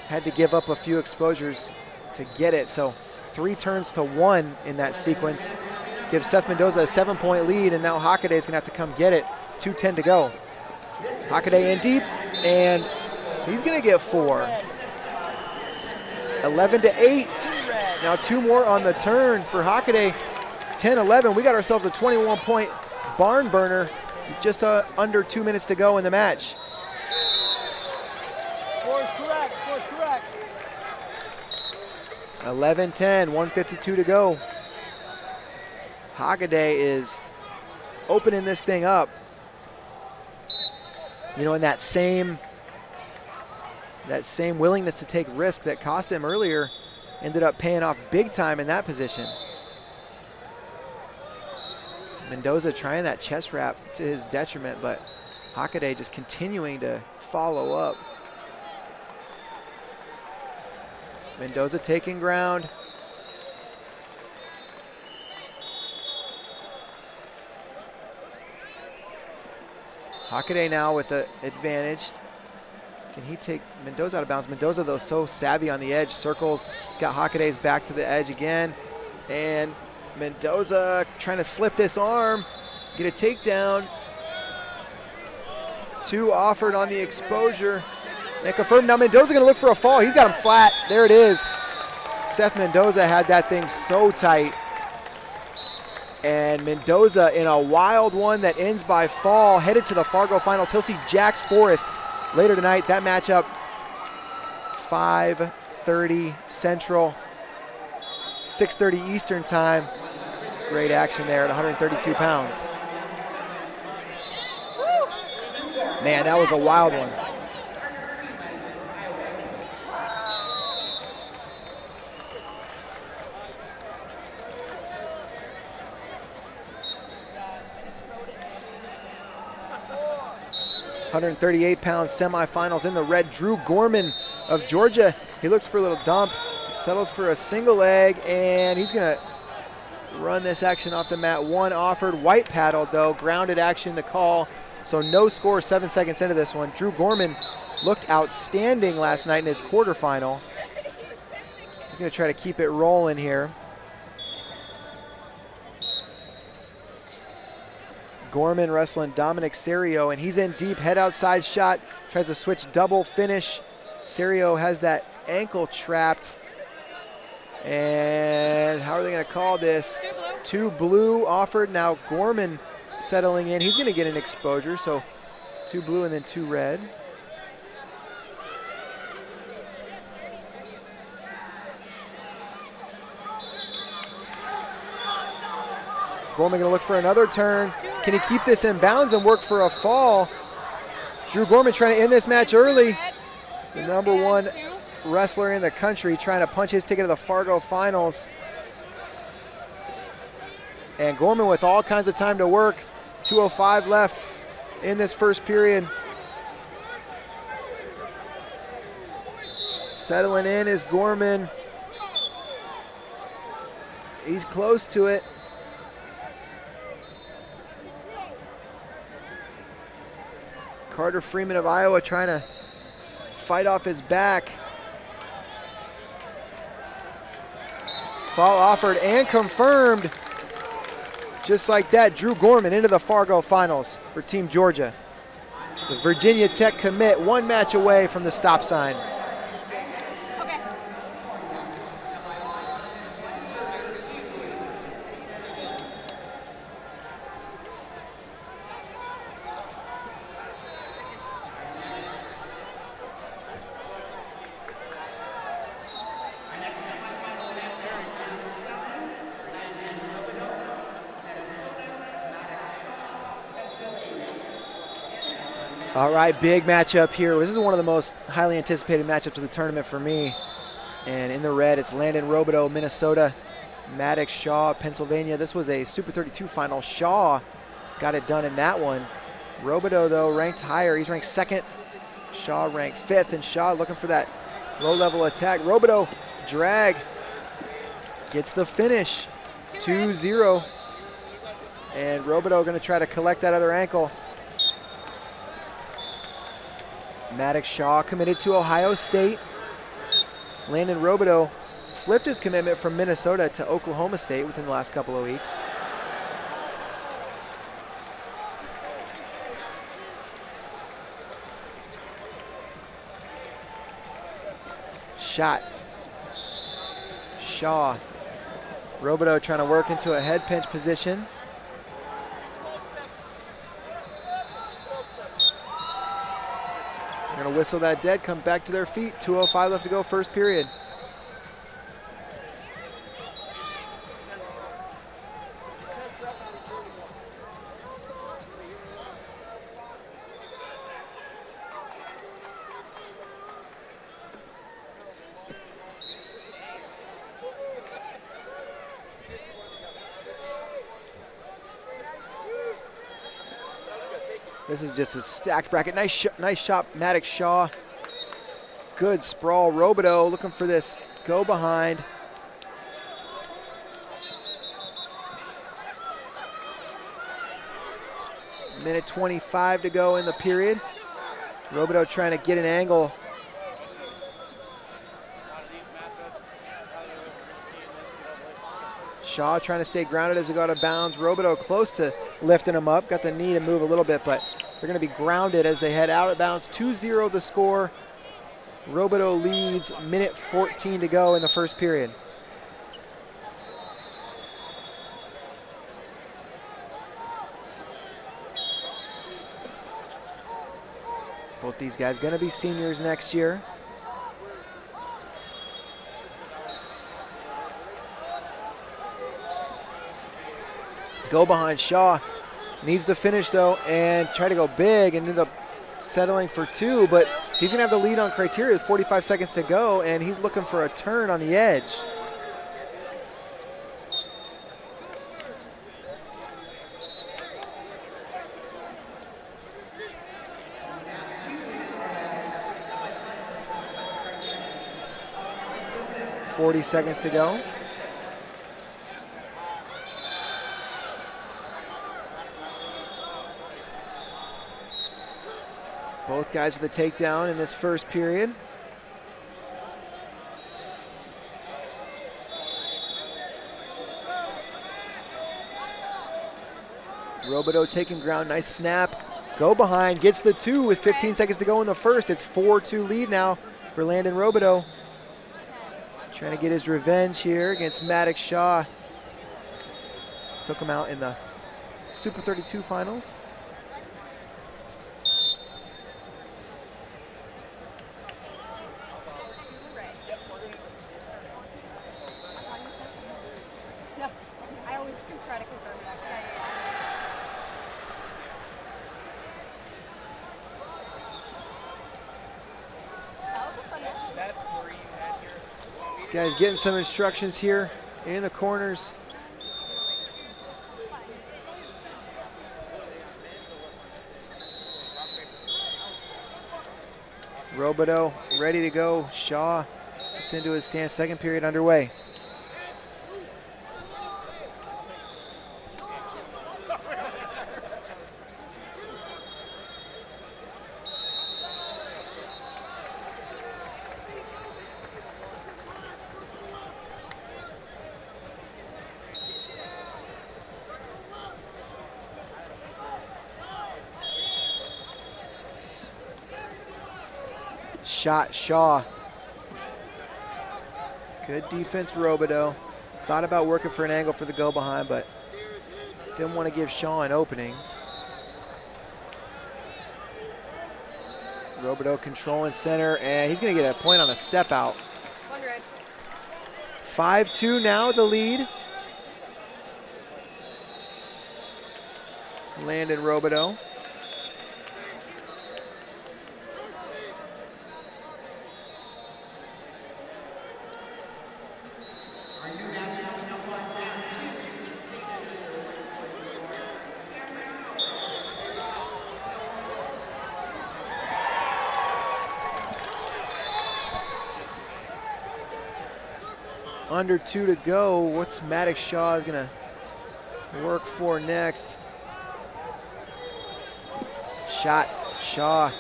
had to give up a few exposures to get it. So 3 turns to 1 in that sequence gives Seth Mendoza a 7-point lead, and now Hockaday is going to have to come get it. 2:10 to go. Hockaday in deep, and he's going to get 4. 11-8. Now 2 more on the turn for Hockaday. 10-11. We got ourselves a 21-point barn burner. Just under 2 minutes to go in the match. Score is correct. Score is correct. 11-10. 1:52 to go. Hockaday is opening this thing up. You know, in that same willingness to take risk that cost him earlier ended up paying off big time in that position. Mendoza trying that chest wrap to his detriment, but Hockaday just continuing to follow up. Mendoza taking ground. Hockaday now with the advantage. Can he take Mendoza out of bounds? Mendoza, though, so savvy on the edge, circles. He's got Hockaday's back to the edge again. And Mendoza trying to slip this arm, get a takedown. 2 offered on the exposure. And confirmed. Now Mendoza gonna look for a fall. He's got him flat. There it is. Seth Mendoza had that thing so tight. And Mendoza in a wild one that ends by fall, headed to the Fargo finals. He'll see Jax Forrest later tonight. That matchup, 5:30 Central, 6:30 Eastern time. Great action there at 132 pounds. Man, that was a wild one. £138 semifinals in the red. Drew Gorman of Georgia. He looks for a little dump, settles for a single leg, and he's gonna run this action off the mat. 1 offered, white paddled though, grounded action to call. So no score 7 seconds into this one. Drew Gorman looked outstanding last night in his quarterfinal. He's gonna try to keep it rolling here. Gorman wrestling Dominic Serio, and he's in deep, head outside shot, tries to switch double finish. Serio has that ankle trapped. And how are they gonna call this? 2 blue offered. Now Gorman settling in. He's gonna get an exposure, so 2 blue and then 2 red. Gorman gonna look for another turn. Can he keep this in bounds and work for a fall? Drew Gorman trying to end this match early. The #1 wrestler in the country trying to punch his ticket to the Fargo finals. And Gorman with all kinds of time to work. 2:05 left in this first period. Settling in is Gorman. He's close to it. Carter Freeman of Iowa trying to fight off his back. Fall offered and confirmed. Just like that, Drew Gorman into the Fargo finals for Team Georgia. The Virginia Tech commit 1 match away from the stop sign. All right, big matchup here. This is one of the most highly anticipated matchups of the tournament for me. And in the red, it's Landon Robideau, Minnesota, Maddox Shaw, Pennsylvania. This was a Super 32 final. Shaw got it done in that one. Robideau, though, ranked higher. He's ranked 2nd. Shaw ranked 5th, and Shaw looking for that low-level attack. Robideau, drag, gets the finish, 2-0. And Robideau going to try to collect that other ankle. Maddox Shaw committed to Ohio State. Landon Robideau flipped his commitment from Minnesota to Oklahoma State within the last couple of weeks. Shot. Shaw. Robideau trying to work into a head pinch position. They're gonna whistle that dead, come back to their feet. 2:05 left to go, first period. This is just a stacked bracket. Nice shot, Maddox Shaw. Good sprawl. Robideau looking for this go behind. Minute 25 to go in the period. Robideau trying to get an angle. Shaw trying to stay grounded as he got out of bounds. Robideau close to lifting him up. Got the knee to move a little bit, but they're going to be grounded as they head out of bounds. 2-0 the score. Robideau leads, minute 14 to go in the first period. Both these guys going to be seniors next year. Go behind Shaw. Needs to finish though and try to go big and end up settling for 2, but he's gonna have the lead on criteria with 45 seconds to go, and he's looking for a turn on the edge. .40 seconds to go. Both guys with a takedown in this first period. Robideau taking ground, nice snap. Go behind, gets the 2 with 15 seconds to go in the first. It's 4-2 lead now for Landon Robideau. Trying to get his revenge here against Maddox Shaw. Took him out in the Super 32 finals. Guys getting some instructions here in the corners. Robideau ready to go. Shaw gets into his stance. Second period underway. Shot Shaw. Good defense, Robideau. Thought about working for an angle for the go behind, but didn't want to give Shaw an opening. Robideau controlling center, and he's going to get a point on a step out. 5-2 now, the lead. Landon Robideau. Under 2 to go. What's Maddox Shaw is gonna work for next? Shot Shaw.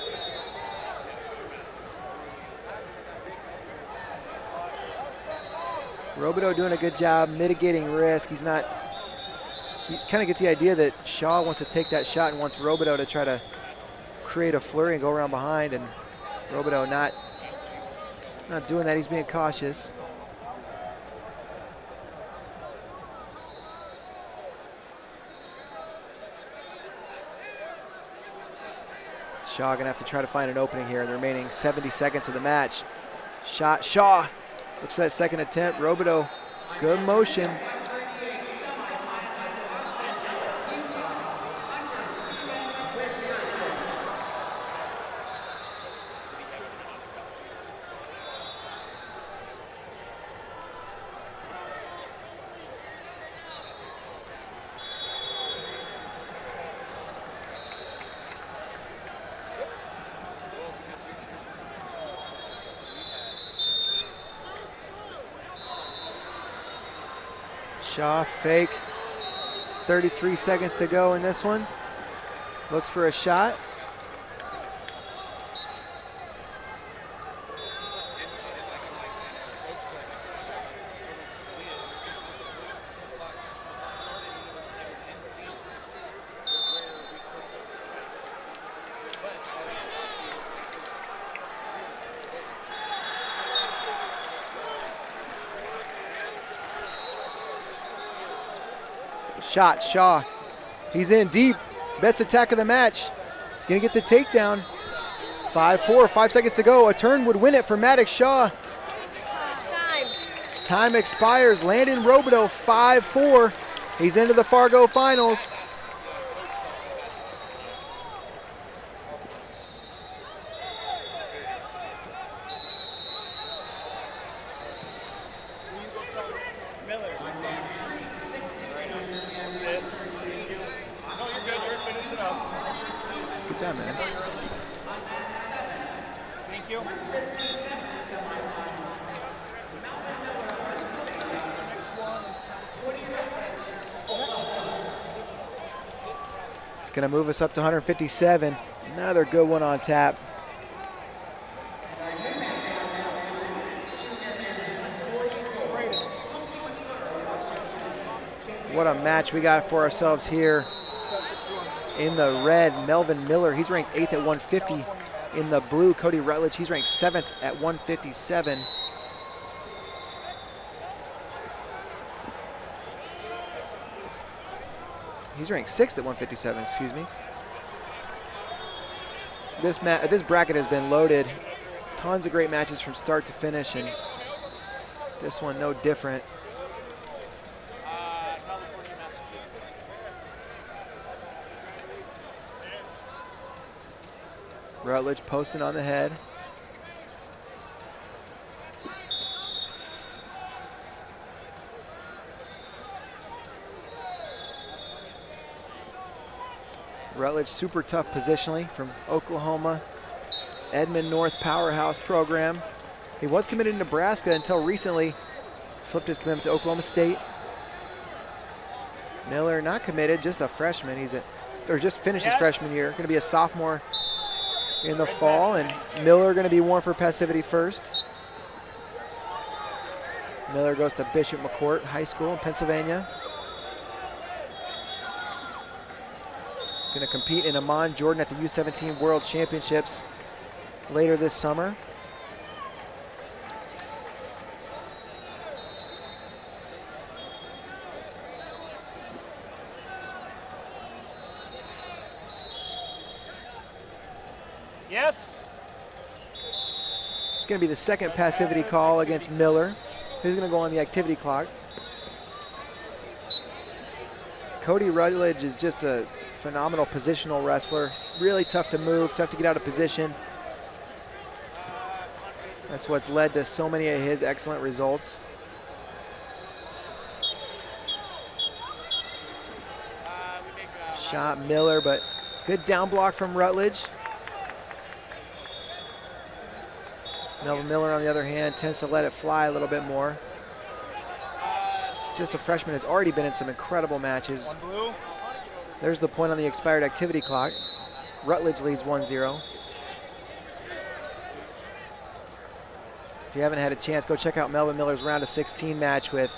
Robideau doing a good job mitigating risk. He's not, you kind of get the idea that Shaw wants to take that shot and wants Robideau to try to create a flurry and go around behind, and Robideau not doing that. He's being cautious. Shaw gonna have to try to find an opening here in the remaining 70 seconds of the match. Shot Shaw. Looks for that second attempt. Robideau, good motion. Shaw fake. 33 seconds to go in this one. Looks for a shot. Shot, Shaw. He's in deep. Best attack of the match. Gonna get the takedown. 5-4, 5 seconds to go. A turn would win it for Maddox Shaw. Time expires. Landon Robideau, 5-4. He's into the Fargo finals. Good job, man. Thank you. It's going to move us up to 157. Another good one on tap. What a match we got for ourselves here. In the red, Melvin Miller, he's ranked 8th at 150. In the blue, Cody Rutledge, he's ranked 7th at 157. He's ranked 6th at 157, excuse me. This bracket has been loaded. Tons of great matches from start to finish, and this one no different. Rutledge posting on the head. Rutledge super tough positionally from Oklahoma. Edmond North powerhouse program. He was committed to Nebraska until recently. Flipped his commitment to Oklahoma State. Miller not committed, just a freshman. Just finished his freshman year. Going to be a sophomore in the fall, and Miller going to be warned for passivity first. Miller goes to Bishop McCourt High School in Pennsylvania. Going to compete in Amman, Jordan at the U17 World Championships later this summer. Yes. It's going to be the second passivity call against Miller. Who's going to go on the activity clock? Cody Rutledge is just a phenomenal positional wrestler. Really tough to move, tough to get out of position. That's what's led to so many of his excellent results. Shot Miller, but good down block from Rutledge. Melvin Miller, on the other hand, tends to let it fly a little bit more. Just a freshman, has already been in some incredible matches. There's the point on the expired activity clock. Rutledge leads 1-0. If you haven't had a chance, go check out Melvin Miller's round of 16 match with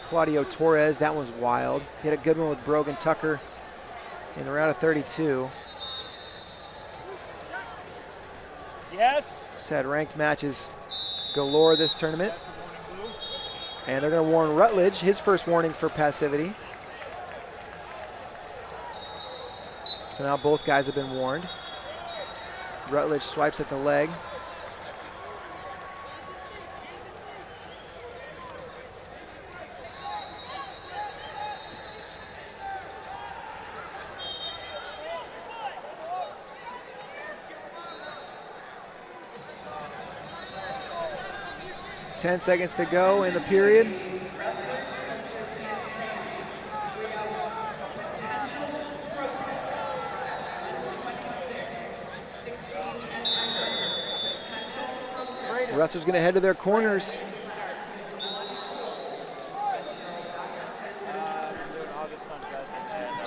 Claudio Torres. That one's wild. He had a good one with Brogan Tucker in the round of 32. Yes. Just had ranked matches galore this tournament. And they're going to warn Rutledge, his first warning for passivity. So now both guys have been warned. Rutledge swipes at the leg. Ten seconds to go in the period. Wrestlers going to head to their corners.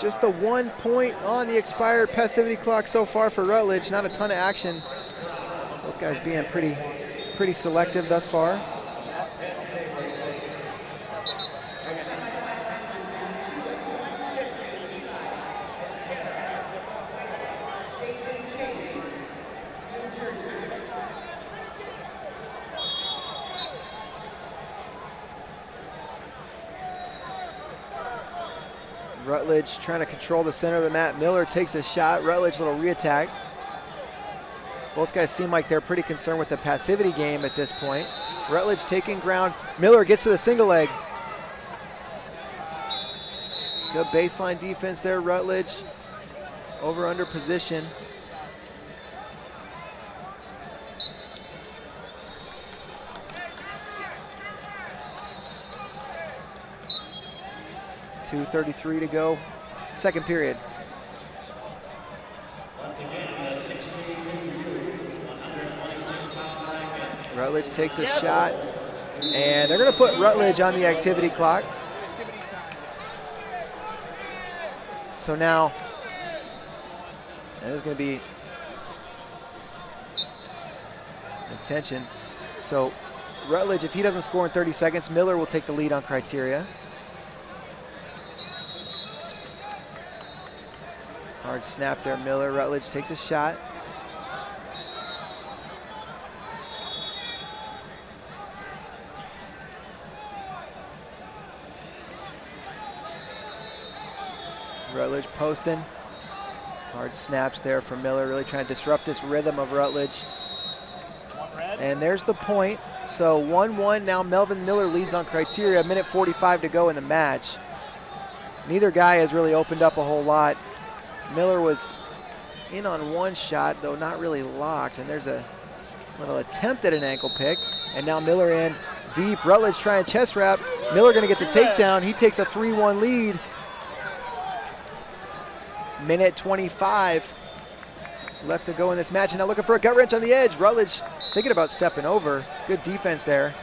Just the 1 point on the expired passivity clock so far for Rutledge. Not a ton of action. Both guys being pretty selective thus far. Rutledge trying to control the center of the mat. Miller takes a shot. Rutledge, little re-attack. Both guys seem like they're pretty concerned with the passivity game at this point. Rutledge taking ground. Miller gets to the single leg. Good baseline defense there, Rutledge. Over under position. .233 to go, second period. Rutledge takes a shot, and they're going to put Rutledge on the activity clock. So now, that is going to be attention. So Rutledge, if he doesn't score in 30 seconds, Miller will take the lead on criteria. Hard snap there, Miller. Rutledge takes a shot. Rutledge posting. Hard snaps there from Miller, really trying to disrupt this rhythm of Rutledge. And there's the point. So 1-1, now Melvin Miller leads on criteria, a minute 45 to go in the match. Neither guy has really opened up a whole lot. Miller was in on one shot, though not really locked, and there's a little attempt at an ankle pick, and now Miller in deep. Rutledge trying chest wrap. Miller gonna get the takedown. He takes a 3-1 lead. Minute 25 left to go in this match, and now looking for a gut wrench on the edge. Rutledge thinking about stepping over. Good defense there.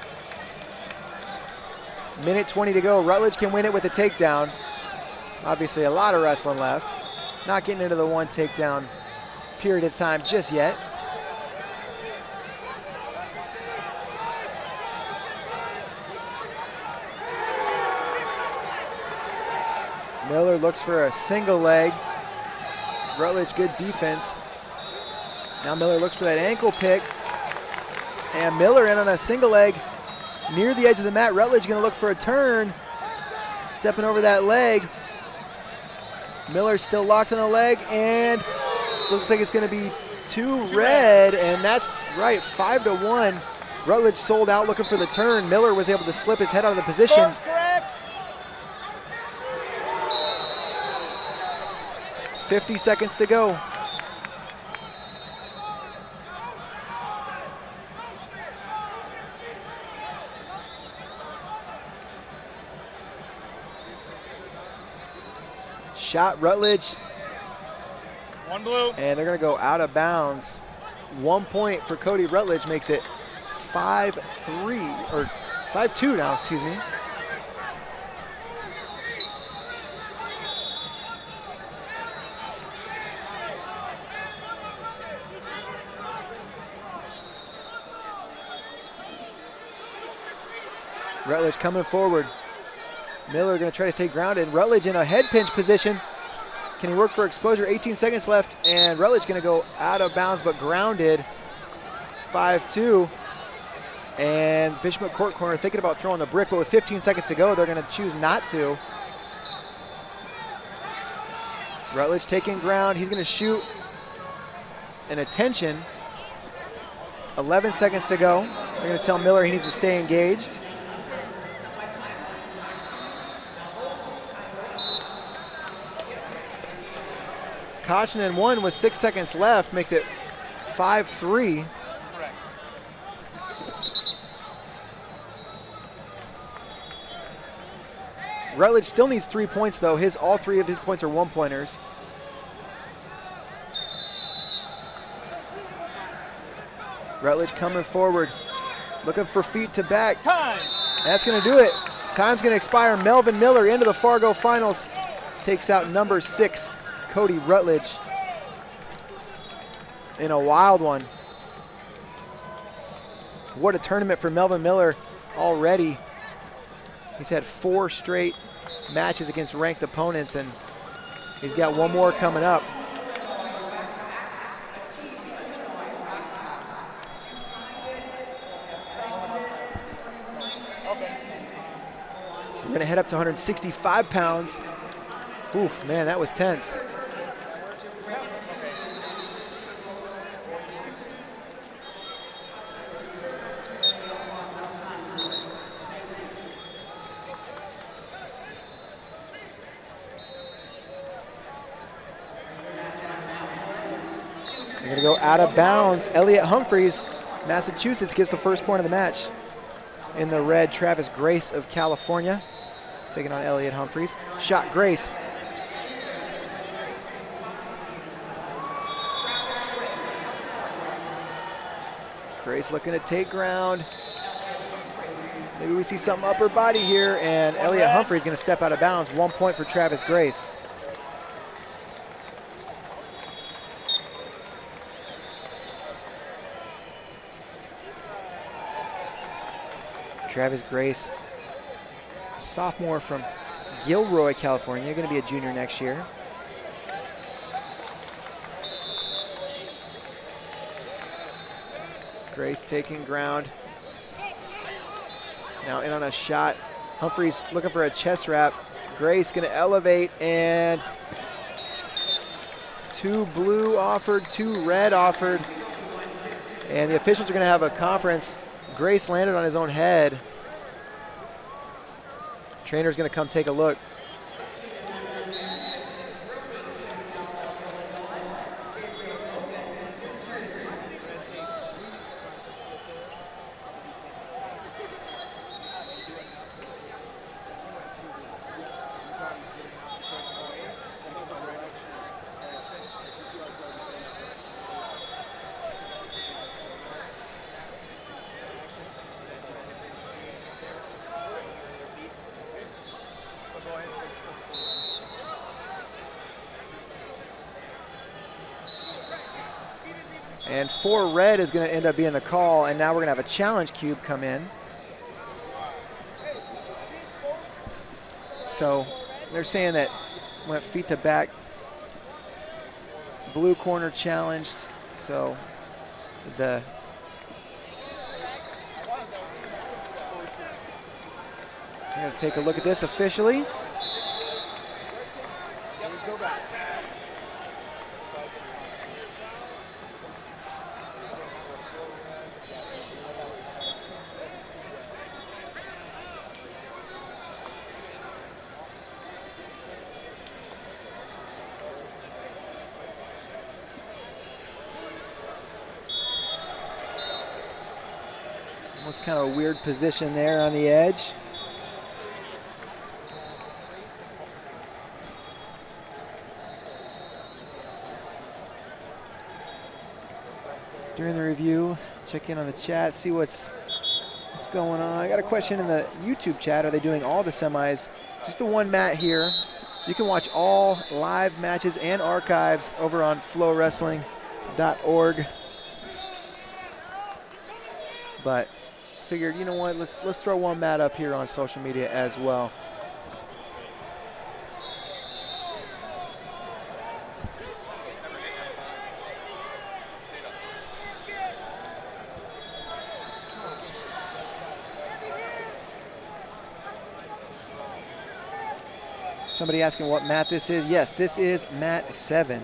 Minute 20 to go. Rutledge can win it with a takedown. Obviously a lot of wrestling left. Not getting into the one takedown period of time just yet. Miller looks for a single leg. Rutledge, good defense. Now Miller looks for that ankle pick. And Miller in on a single leg near the edge of the mat. Rutledge gonna look for a turn. Stepping over that leg. Miller still locked on the leg, and it looks like it's gonna be two red, and that's right, 5-1. Rutledge sold out looking for the turn. Miller was able to slip his head out of the position. 50 seconds to go. Shot Rutledge. One blue. And they're gonna go out of bounds. 1 point for Cody Rutledge makes it 5-3, or 5-2 now, excuse me. Rutledge coming forward. Miller gonna try to stay grounded. Rutledge in a head pinch position. Can he work for exposure? 18 seconds left, and Rutledge gonna go out of bounds but grounded. 5-2. And Bishop court corner thinking about throwing the brick, but with 15 seconds to go, they're gonna choose not to. Rutledge taking ground. He's gonna shoot an attention. 11 seconds to go. They're gonna tell Miller he needs to stay engaged. Caution and one with 6 seconds left makes it 5-3. Correct. Rutledge still needs 3 points though. All three of his points are 1-pointers. Rutledge coming forward, looking for feet to back. Time. That's gonna do it. Time's gonna expire. Melvin Miller into the Fargo finals. takes out number 6, Cody Rutledge, in a wild one. What a tournament for Melvin Miller already. He's had 4 straight matches against ranked opponents, and he's got one more coming up. We're gonna head up to 165 pounds. Oof, man, that was tense. We're gonna go out of bounds. Elliot Humphreys, Massachusetts, gets the first point of the match. In the red, Travis Grace of California, taking on Elliot Humphreys. Shot Grace. Grace looking to take ground. Maybe we see something upper body here, and Elliot Humphreys gonna step out of bounds. 1 point for Travis Grace. Travis Grace, sophomore from Gilroy, California, going to be a junior next year. Grace taking ground. Now in on a shot. Humphreys looking for a chest wrap. Grace going to elevate, and 2 blue offered, 2 red offered. And the officials are going to have a conference. Grace landed on his own head. Trainer's going to come take a look. And 4 red is going to end up being the call, and now we're going to have a challenge cube come in. So they're saying that went feet to back. Blue corner challenged, so the we're going to take a look at this officially. Was kind of a weird position there on the edge. During the review, check in on the chat, see what's going on. I got a question in the YouTube chat. Are they doing all the semis? Just the one mat here. You can watch all live matches and archives over on flowwrestling.org. But figured, you know what, let's throw one mat up here on social media as well. Somebody asking what mat this is. Yes, this is mat 7.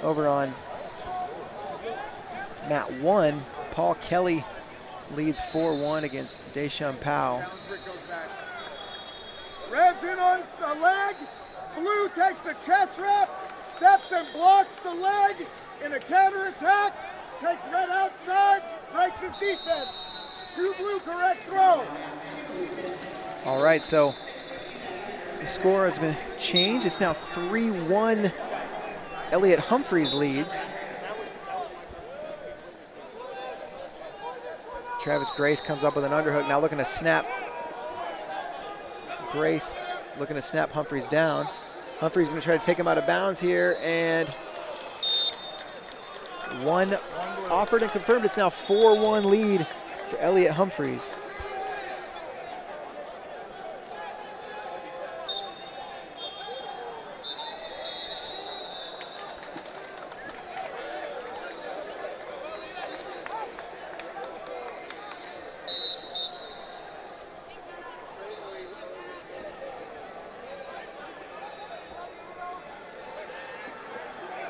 Over on mat 1, Paul Kelly leads 4-1 against Daeshun Powell. Red's in on a leg. Blue takes the chest wrap, steps and blocks the leg in a counterattack, takes red outside, breaks his defense. 2 blue, correct throw. All right, so the score has been changed. It's now 3-1. Elliot Humphreys leads. Travis Grace comes up with an underhook, now looking to snap. Grace looking to snap Humphreys down. Humphreys going to try to take him out of bounds here, and one offered and confirmed. It's now 4-1 lead for Elliot Humphreys.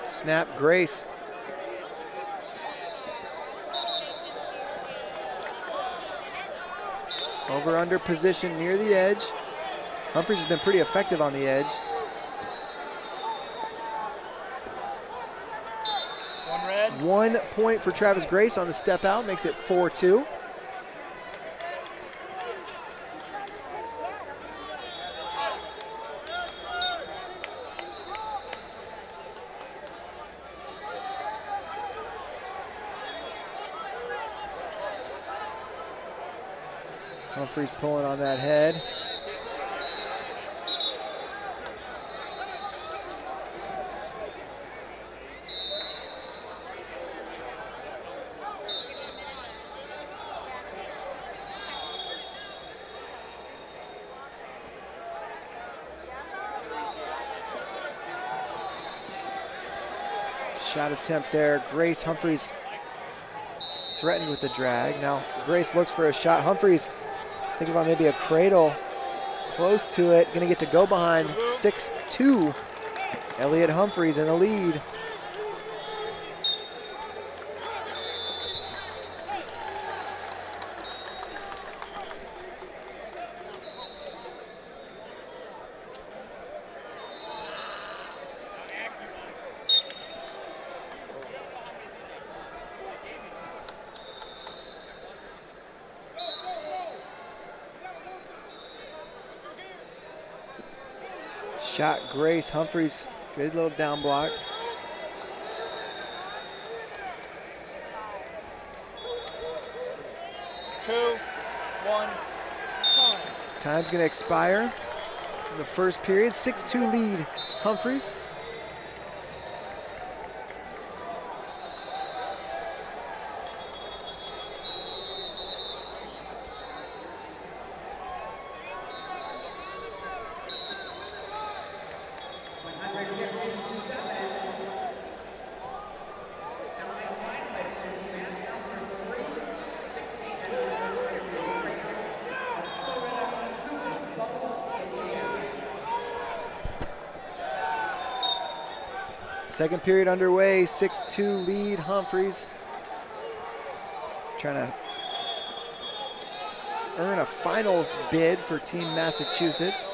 Snap, Grace. Over under position near the edge. Humphreys has been pretty effective on the edge. One red. 1 point for Travis Grace on the step out, makes it 4-2. Humphreys pulling on that head. Shot attempt there. Grace, Humphreys threatened with the drag. Now Grace looks for a shot. Humphreys thinking about maybe a cradle close to it. Gonna get to go behind. 6-2. Elliot Humphreys in the lead. Shot Grace, Humphreys, good little down block. Two, one, time. Time's gonna expire in the first period. 6-2 lead, Humphreys. Second period underway, 6-2 lead, Humphreys. Trying to earn a finals bid for Team Massachusetts.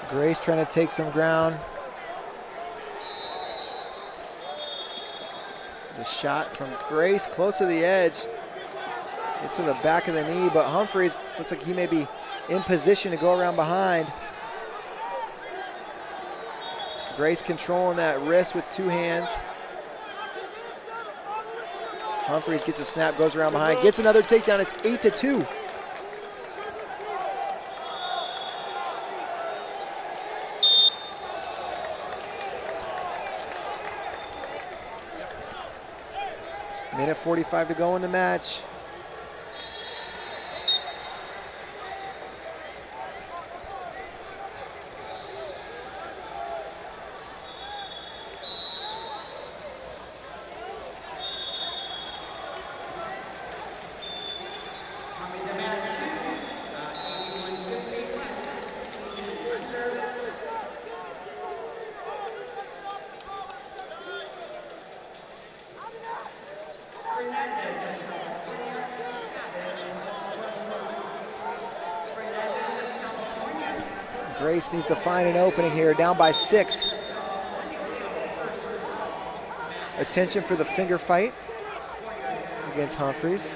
Grace trying to take some ground. The shot from Grace close to the edge. Gets to the back of the knee, but Humphreys looks like he may be in position to go around behind. Grace controlling that wrist with 2 hands. Humphreys gets a snap, goes around behind, gets another takedown. It's 8-2. Minute 45 to go in the match. Grace needs to find an opening here, down by 6. Attention for the finger fight against Humphreys.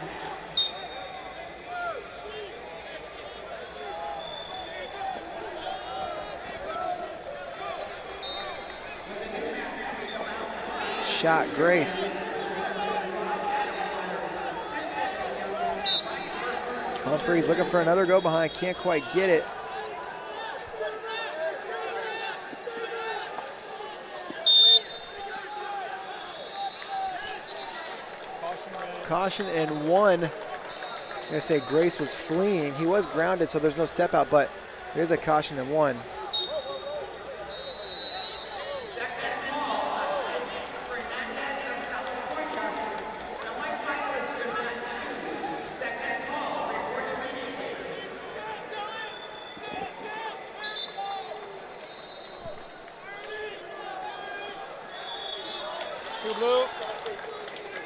Shot, Grace. Humphreys looking for another go behind, can't quite get it. Caution and 1. I'm gonna say Grace was fleeing. He was grounded, so there's no step out, but there's a caution and 1.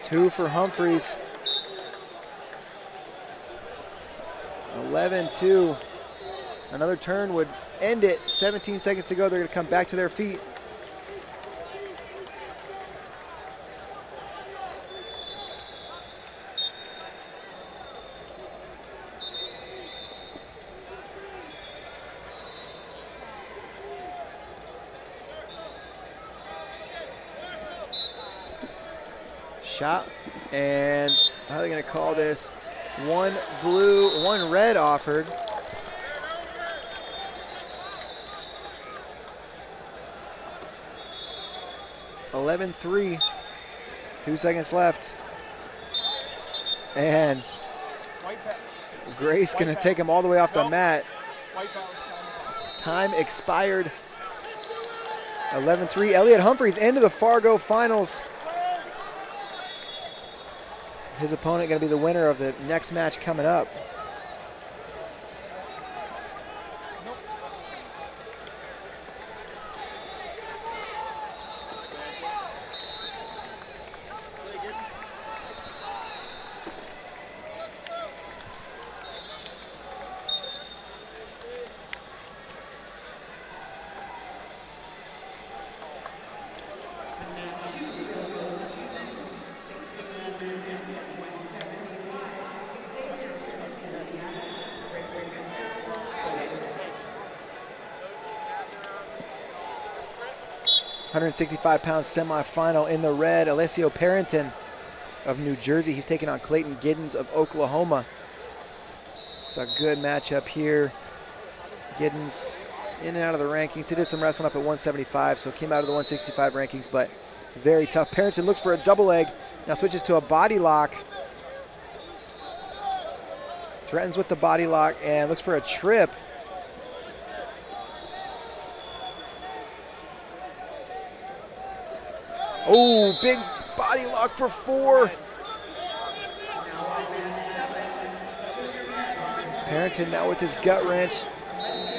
Two for Humphreys. 11-2. Another turn would end it. 17 seconds to go. They're going to come back to their feet. Shot, and how are they going to call this? 1 blue, 1 red offered. (11-3). 2 seconds left. And Grace going to take him all the way off the mat. Time expired. 11-3. Elliot Humphreys into the Fargo finals. His opponent going to be the winner of the next match coming up. (165-pound semifinal in the red. Alessio Parrington of New Jersey. He's taking on Clayton Giddens of Oklahoma. It's a good matchup here. Giddens in and out of the rankings. He did some wrestling up at 175, so came out of the 165 rankings, but very tough. Parrington looks for a double leg. Now switches to a body lock. Threatens with the body lock and looks for a trip. Oh, big body lock for 4. Parrington now with his gut wrench.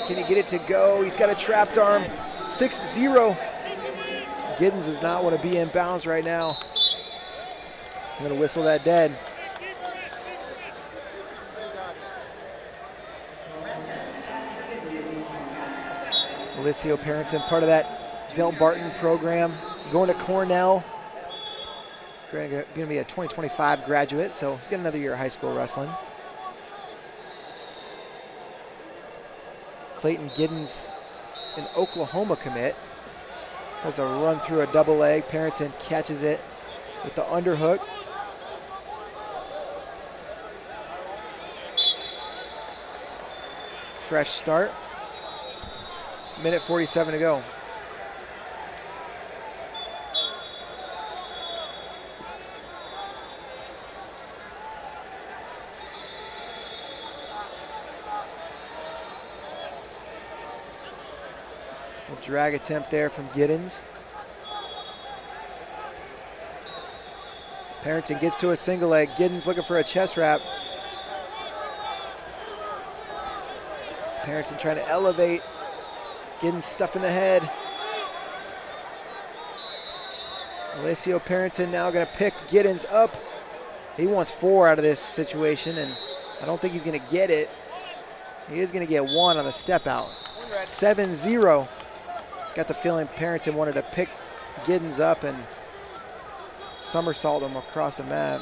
Can he get it to go? He's got a trapped arm. 6-0. Giddens does not want to be in bounds right now. I'm going to whistle that dead. Alessio Parrington, part of that Del Barton program. Going to Cornell. Going to be a 2025 graduate, so he's got another year of high school wrestling. Clayton Giddens, an Oklahoma commit. Tries to run through a double leg. Parrington catches it with the underhook. Fresh start. Minute 47 to go. Drag attempt there from Giddens. Parrington gets to a single leg. Giddens looking for a chest wrap. Parrington trying to elevate. Giddens stuff in the head. Alessio Parrington now going to pick Giddens up. He wants 4 out of this situation, and I don't think he's going to get it. He is going to get 1 on the step out. 7-0. Got the feeling Parrington wanted to pick Giddens up and somersault him across the mat.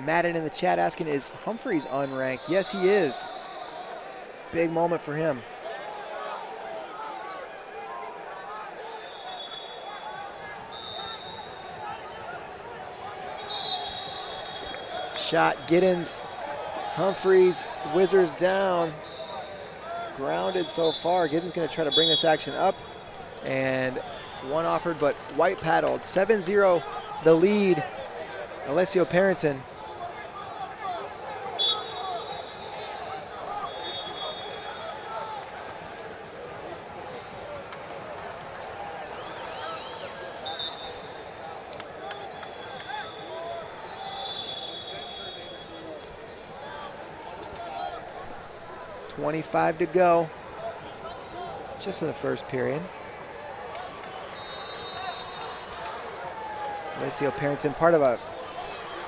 Madden in the chat asking, is Humphreys unranked? Yes, he is. Big moment for him. Shot, Giddens, Humphreys, whizzers down. Grounded so far. Giddens gonna try to bring this action up. And one offered, but white paddled. 7-0, the lead. Alessio Parrington. .25 to go, just in the first period. Alessio Parrington, part of a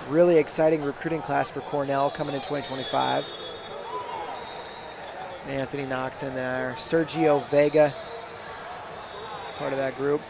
really exciting recruiting class for Cornell coming in 2025. Anthony Knox in there, Sergio Vega, part of that group.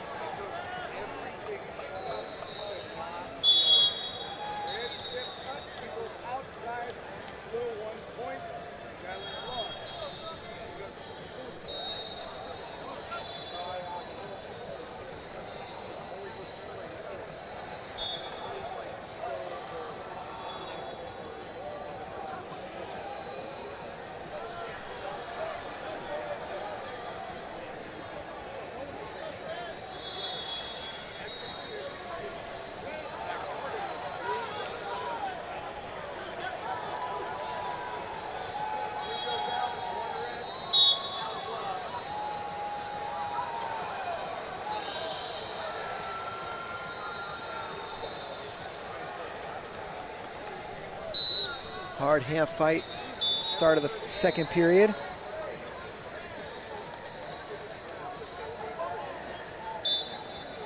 Hard hand fight, start of the second period.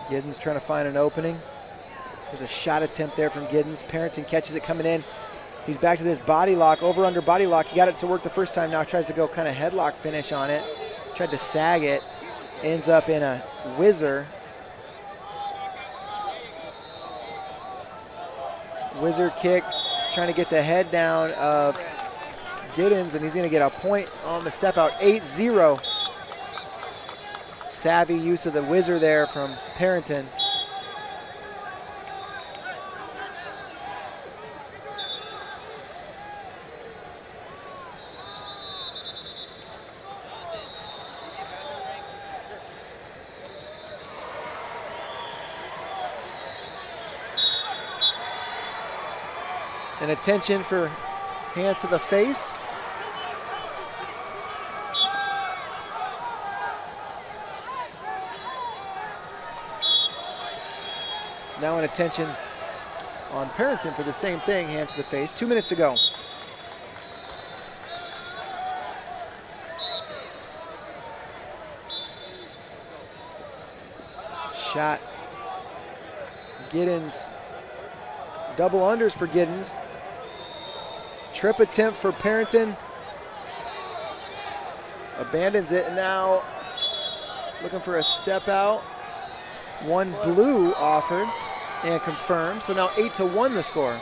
Giddens trying to find an opening. There's a shot attempt there from Giddens. Parrington catches it coming in. He's back to this body lock, over under body lock. He got it to work the first time, now tries to go kind of headlock finish on it. Tried to sag it, ends up in a whizzer. Whizzer kick. Trying to get the head down of Giddens, and he's going to get a point on the step out. 8-0. Savvy use of the whizzer there from Parrington. And attention for hands to the face. Now an attention on Parrington for the same thing, hands to the face. 2 minutes to go. Shot. Giddens. Double unders for Giddens. Trip attempt for Parrington. Abandons it, and now looking for a step out. One blue offered and confirmed. So now 8-1 the score.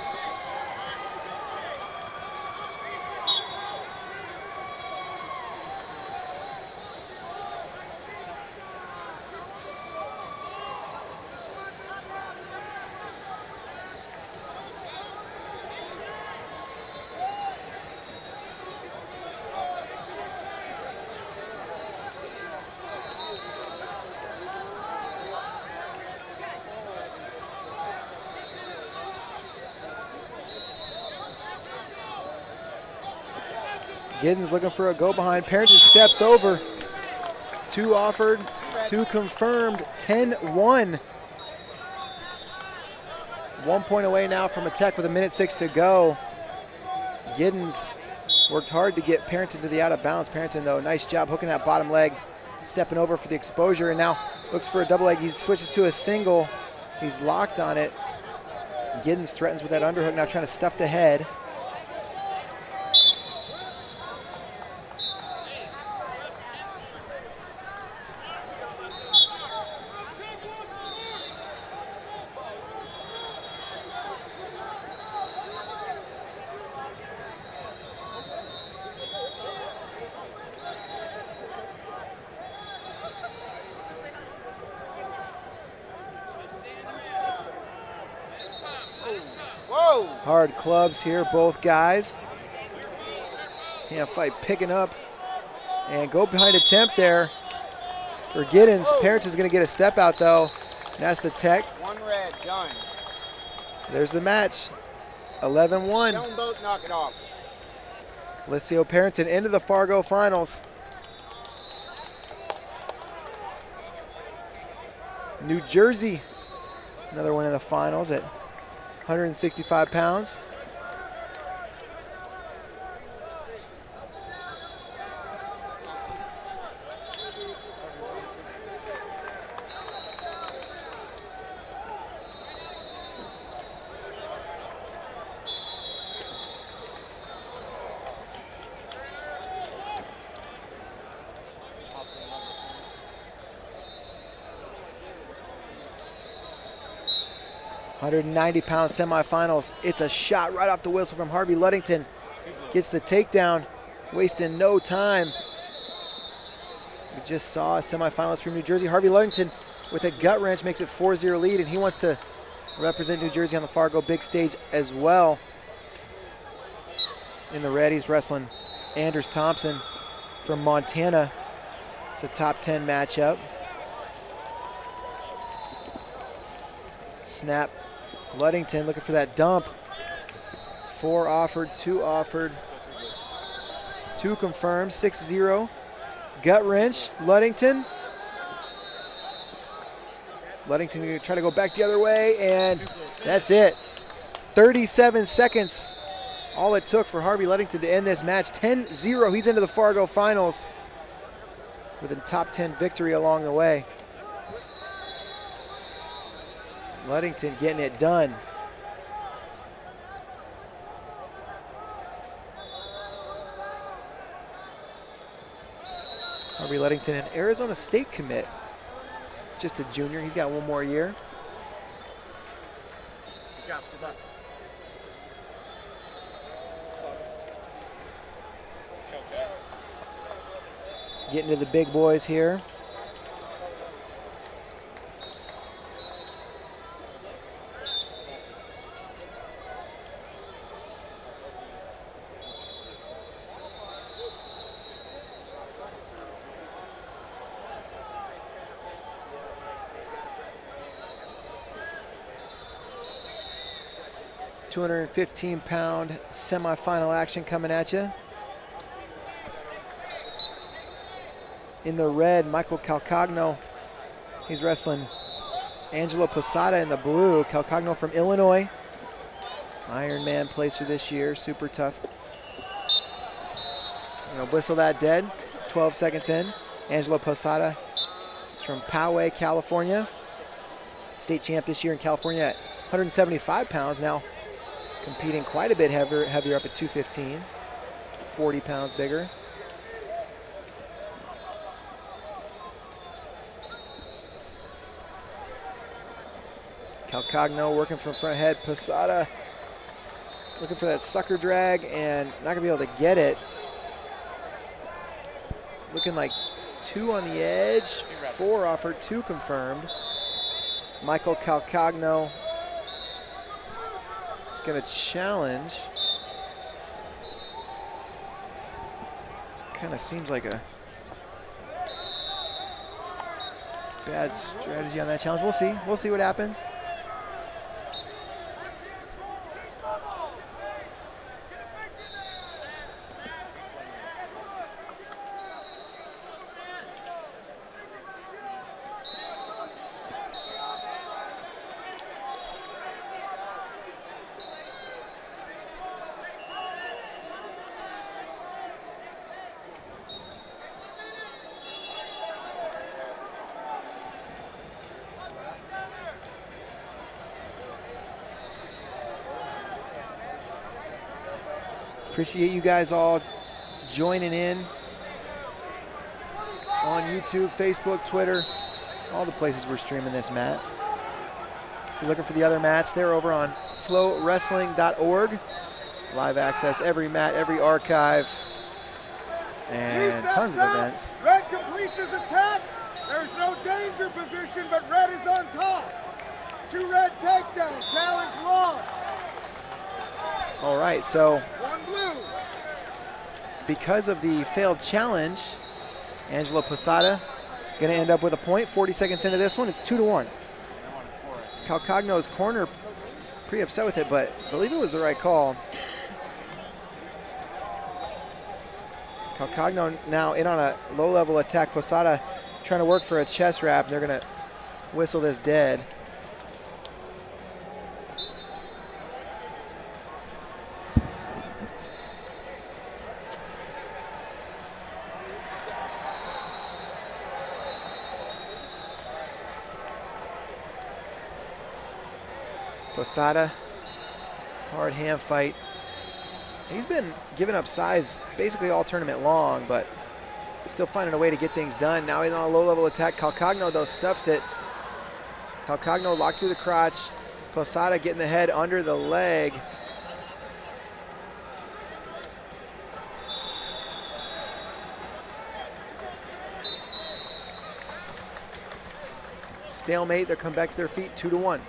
Giddens looking for a go behind. Parrington steps over. 2 offered, 2 confirmed, 10-1. 1 point away now from a tech with 1:06 to go. Giddens worked hard to get Parrington to the out of bounds. Parrington, though, nice job hooking that bottom leg, stepping over for the exposure, and now looks for a double leg. He switches to a single. He's locked on it. Giddens threatens with that underhook, now trying to stuff the head. Whoa! Hard clubs here, both guys. Hand fight picking up. And go behind attempt there for Giddens. Parents is going to get a step out, though. That's the tech. One red, done. There's the match. 11-1. Don't both knock it off. Licio Parrington into the Fargo finals. New Jersey, another one in the finals at 165 pounds. £190 semifinals. It's a shot right off the whistle from Harvey Ludington. Gets the takedown, wasting no time. We just saw a semifinalist from New Jersey. Harvey Ludington with a gut wrench makes it 4-0 lead, and he wants to represent New Jersey on the Fargo big stage as well. In the red, he's wrestling Anders Thompson from Montana. It's a top 10 matchup. Snap. Ludington looking for that dump. 4 offered, 2 offered. 2 confirmed, 6-0. Gut wrench, Ludington. Ludington going to try to go back the other way, and that's it. 37 seconds, all it took for Harvey Ludington to end this match. 10-0, he's into the Fargo finals with a top 10 victory along the way. Ludington getting it done. Harvey Ludington, an Arizona State commit. Just a junior, he's got one more year. Good job, good luck. Getting to the big boys here. £215 semifinal action coming at you. In the red, Michael Calcagno. He's wrestling Angelo Posada in the blue. Calcagno from Illinois. Ironman plays for this year, super tough. Whistle that dead, 12 seconds in. Angelo Posada is from Poway, California. State champ this year in California at 175 pounds now. Competing quite a bit heavier up at 215, 40 pounds bigger. Calcagno working from front head. Posada looking for that sucker drag and not gonna be able to get it. Looking like 2 on the edge, 4 offered, 2 confirmed. Michael Calcagno going to challenge. Kind of seems like a bad strategy on that challenge. We'll see. We'll see what happens. Appreciate you guys all joining in on YouTube, Facebook, Twitter, all the places we're streaming this mat. If you're looking for the other mats, they're over on flowwrestling.org. Live access, every mat, every archive, and tons of events. Red completes his attack. There's no danger position, but red is on top. 2 red takedown, challenge lost. All right, so 1 blue. because of the failed challenge, Angelo Posada gonna end up with a point. 40 seconds into this one, it's 2-1. Calcagno's corner pretty upset with it, but I believe it was the right call. Calcagno now in on a low-level attack. Posada trying to work for a chest wrap. They're gonna whistle this dead. Posada, hard hand fight. He's been giving up size basically all tournament long, but still finding a way to get things done. Now he's on a low-level attack. Calcagno, though, stuffs it. Calcagno locked through the crotch. Posada getting the head under the leg. Stalemate, they'll come back to their feet, 2-1.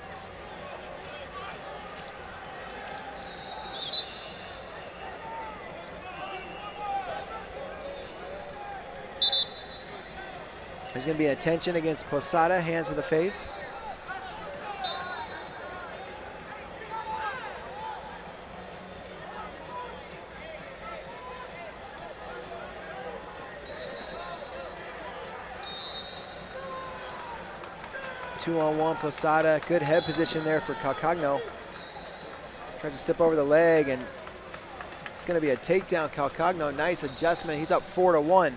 There's going to be a tension against Posada, hands to the face. Two-on-one, Posada. Good head position there for Calcagno. Tries to step over the leg, and it's going to be a takedown. Calcagno, nice adjustment. He's up 4-1.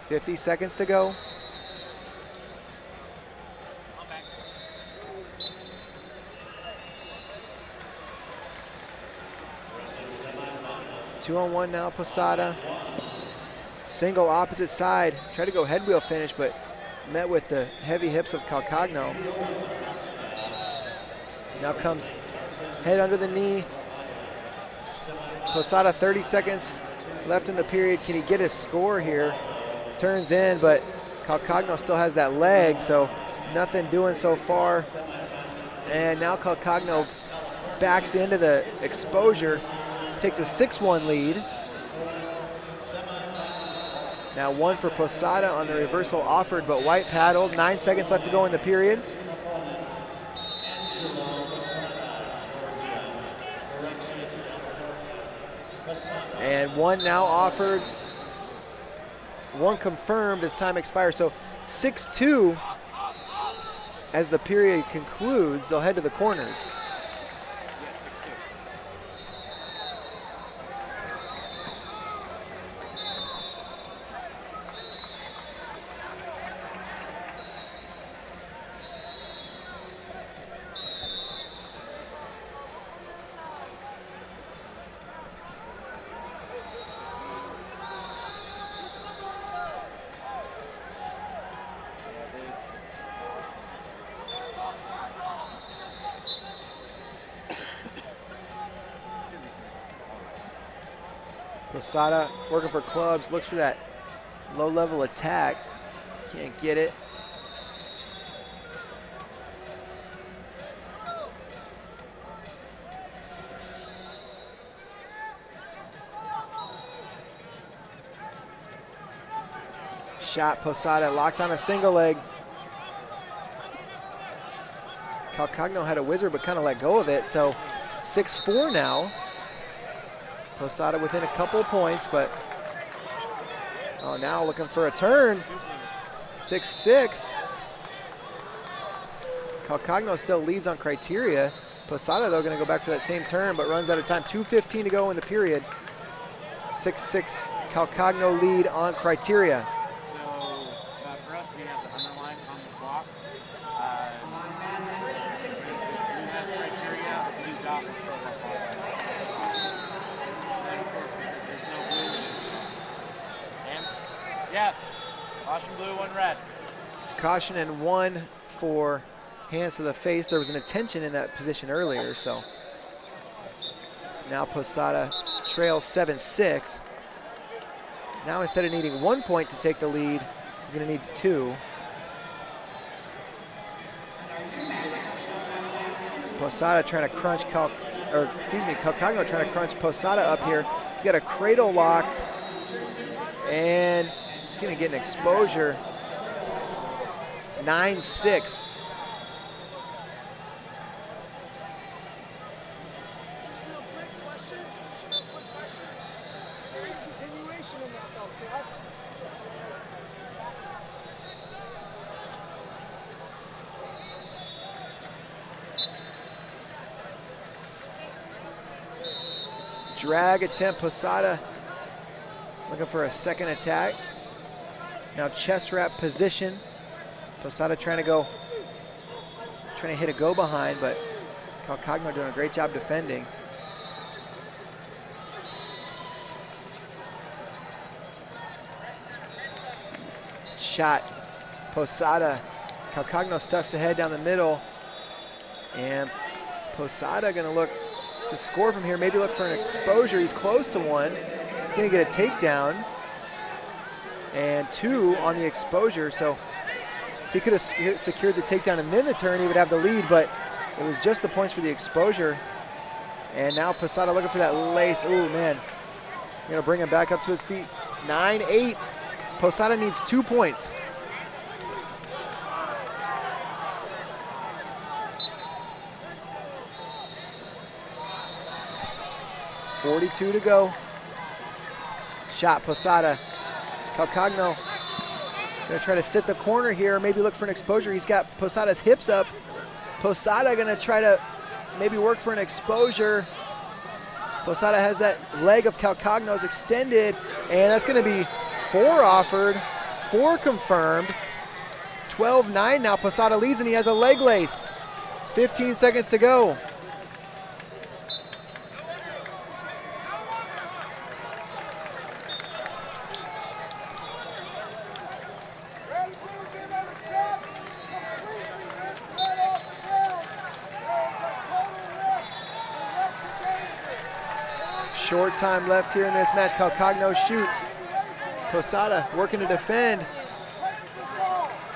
50 seconds to go. Two-on-one now, Posada. Single opposite side. Tried to go head wheel finish, but met with the heavy hips of Calcagno. Now comes head under the knee. Posada, 30 seconds left in the period. Can he get his score here? Turns in, but Calcagno still has that leg, so nothing doing so far. And now Calcagno backs into the exposure, takes a 6-1 lead. Now 1 for Posada on the reversal offered, but white paddled. 9 seconds left to go in the period. And 1 now offered. 1 confirmed as time expires. So 6-2 as the period concludes. They'll head to the corners. Posada working for clubs, looks for that low-level attack. Can't get it. Shot, Posada locked on a single leg. Calcagno had a whizzer but kind of let go of it, so 6-4 now. Posada within a couple points, but now looking for a turn. 6-6. Calcagno still leads on criteria. Posada, though, going to go back for that same turn, but runs out of time. 2:15 to go in the period. 6-6, Calcagno lead on criteria. So for us, we have the underline on the clock. Yes. Caution blue, 1 red. Caution and 1 for hands to the face. There was an attention in that position earlier, so now Posada trails 7-6. Now instead of needing 1 point to take the lead, he's going to need 2. Posada trying to crunch Calcagno trying to crunch Posada up here. He's got a cradle locked, and he's going to get an exposure. 9-6. Drag attempt, Posada looking for a second attack. Now chest wrap position. Posada trying to hit a go behind, but Calcagno doing a great job defending. Shot, Posada. Calcagno stuffs the head down the middle, and Posada gonna look to score from here, maybe look for an exposure. He's close to 1. He's gonna get a takedown, and 2 on the exposure. So if he could have secured the takedown and then the turn, he would have the lead, but it was just the points for the exposure. And now Posada looking for that lace. Ooh, man. Gonna bring him back up to his feet. 9-8. Posada needs 2 points. .42 to go. Shot, Posada. Calcagno gonna try to sit the corner here, maybe look for an exposure. He's got Posada's hips up. Posada gonna try to maybe work for an exposure. Posada has that leg of Calcagno's extended, and that's gonna be 4 offered, 4 confirmed. 12-9 now, Posada leads, and he has a leg lace. 15 seconds to go. Short time left here in this match. Calcagno shoots. Posada working to defend.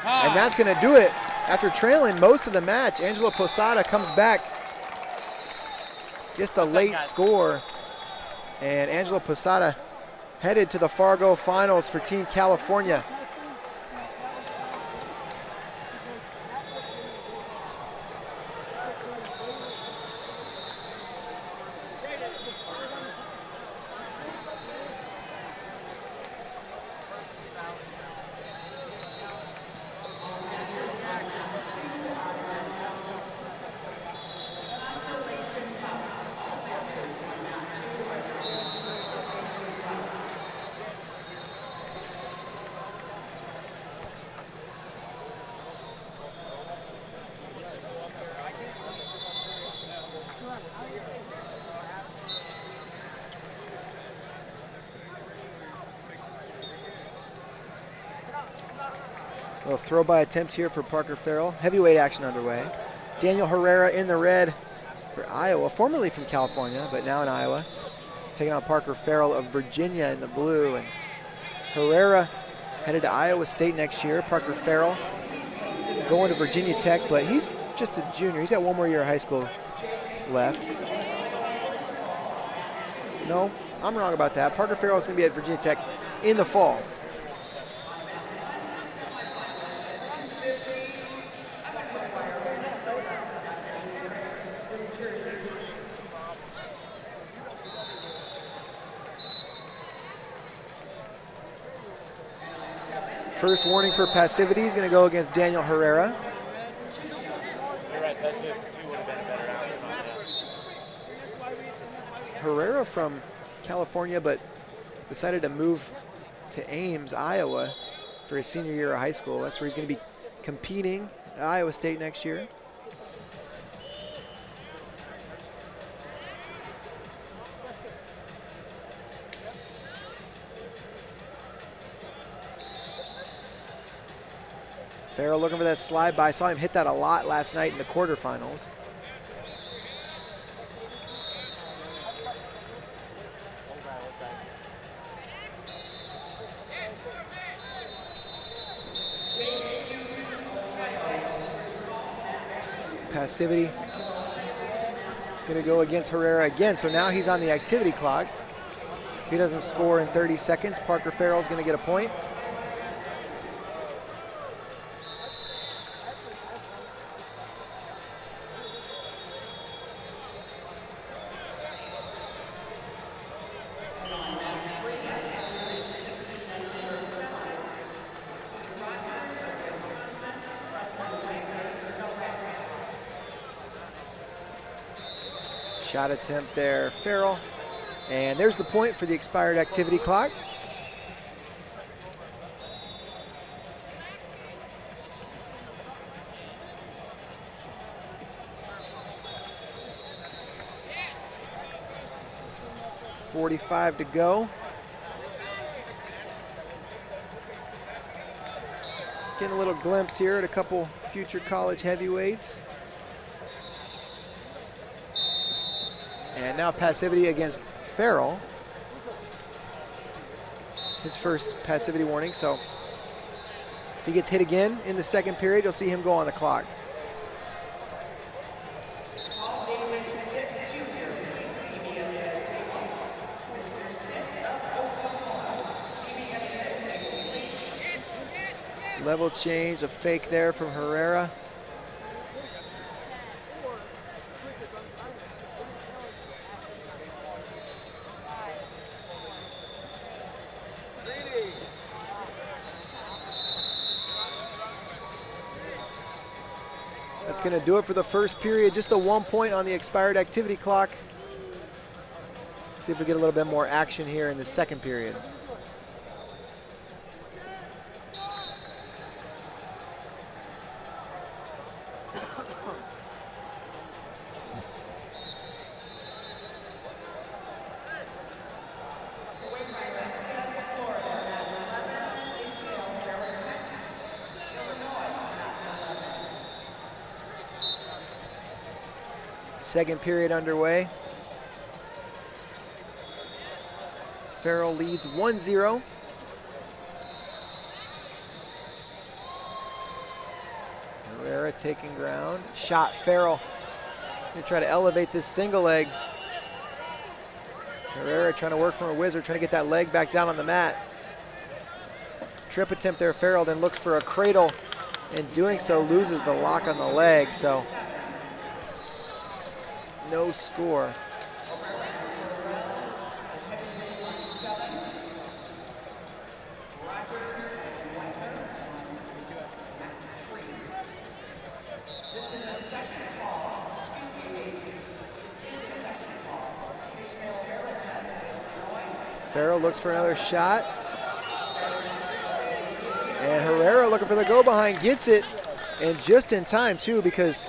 And that's going to do it. After trailing most of the match, Angelo Posada comes back. Gets the late score. And Angelo Posada headed to the Fargo finals for Team California. Little throw by attempt here for Parker Farrell. Heavyweight action underway. Daniel Herrera in the red for Iowa, formerly from California, but now in Iowa. He's taking on Parker Farrell of Virginia in the blue. And Herrera headed to Iowa State next year. Parker Farrell going to Virginia Tech, but he's just a junior. He's got 1 more year of high school left. No, I'm wrong about that. Parker Farrell is going to be at Virginia Tech in the fall. First warning for passivity is going to go against Daniel Herrera. You're right, that two would have been a better outcome. Herrera from California, but decided to move to Ames, Iowa for his senior year of high school. That's where he's going to be competing at Iowa State next year. Farrell looking for that slide by. Saw him hit that a lot last night in the quarterfinals. Passivity going to go against Herrera again. So now he's on the activity clock. If he doesn't score in 30 seconds, Parker Farrell's going to get a point. Shot attempt there, Farrell. And there's the point for the expired activity clock. .45 to go. Getting a little glimpse here at a couple future college heavyweights. And now passivity against Farrell. His first passivity warning, so if he gets hit again in the second period, you'll see him go on the clock. Level change, a fake there from Herrera. That's going to do it for the first period. Just a 1 point on the expired activity clock. See if we get a little bit more action here in the second period. Second period underway. Farrell leads 1-0. Herrera taking ground. Shot Farrell. Gonna try to elevate this single leg. Herrera trying to work from a wizard, trying to get that leg back down on the mat. Trip attempt there, Farrell then looks for a cradle. In doing so, loses the lock on the leg, so no score. Farrell looks for another shot. And Herrera looking for the go behind, gets it. And just in time too, because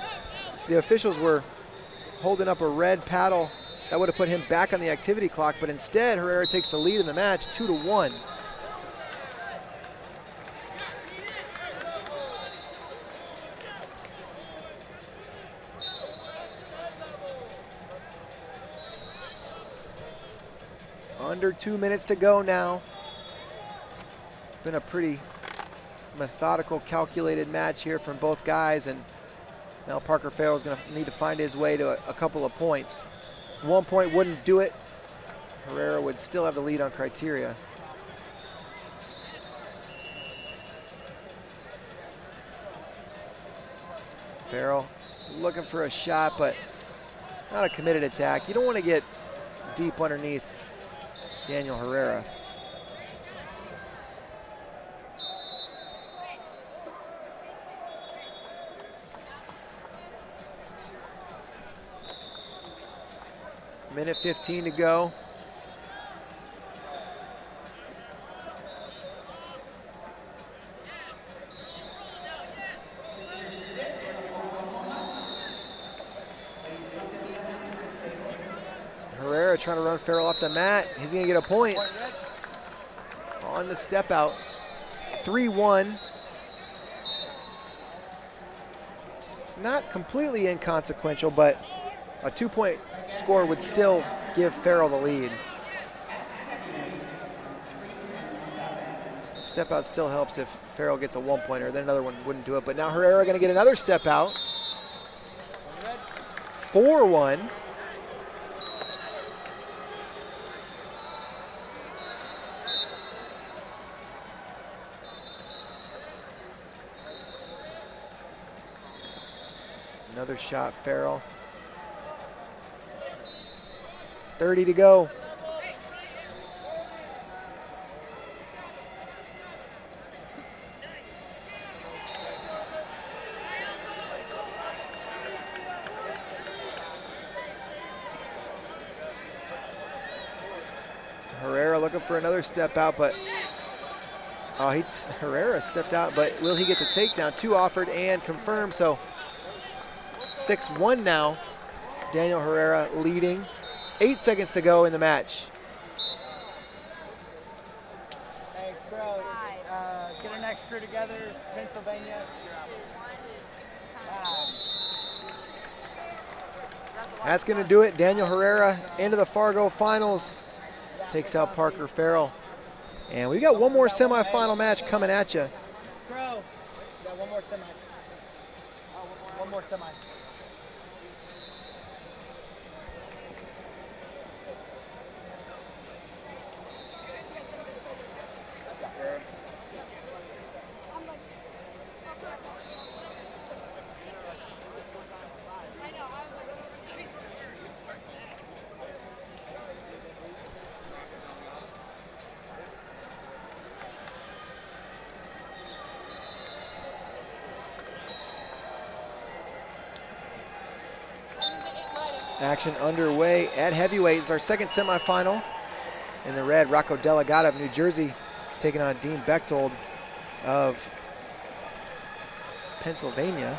the officials were holding up a red paddle that would have put him back on the activity clock, but instead Herrera takes the lead in the match 2-1. Under 2 minutes to go now. It's been a pretty methodical, calculated match here from both guys, and now Parker Farrell's going to need to find his way to a couple of points. 1 point wouldn't do it. Herrera would still have the lead on criteria. Farrell looking for a shot, but not a committed attack. You don't want to get deep underneath Daniel Herrera. Minute 15 to go. Herrera trying to run Farrell off the mat. He's going to get a point on the step out. 3-1. not completely inconsequential, but a 2-point score would still give Farrell the lead. Step out still helps if Farrell gets a 1-pointer, then another one wouldn't do it. But now Herrera going to get another step out. 4-1. Another shot, Farrell. 30 to go. Herrera looking for another step out, but Herrera stepped out, but will he get the takedown? 2 offered and confirmed, so 6-1 now. Daniel Herrera leading. 8 seconds to go in the match. Hey, bro, get our next crew together, Pennsylvania. That's going to do it. Daniel Herrera into the Fargo finals. Takes out Parker Farrell. And we got one more semifinal match coming at you. Bro, yeah, one more semi. One more semi. Action underway at heavyweight. It's our second semifinal. In the red, Rocco Delegata of New Jersey is taking on Dean Bechtold of Pennsylvania.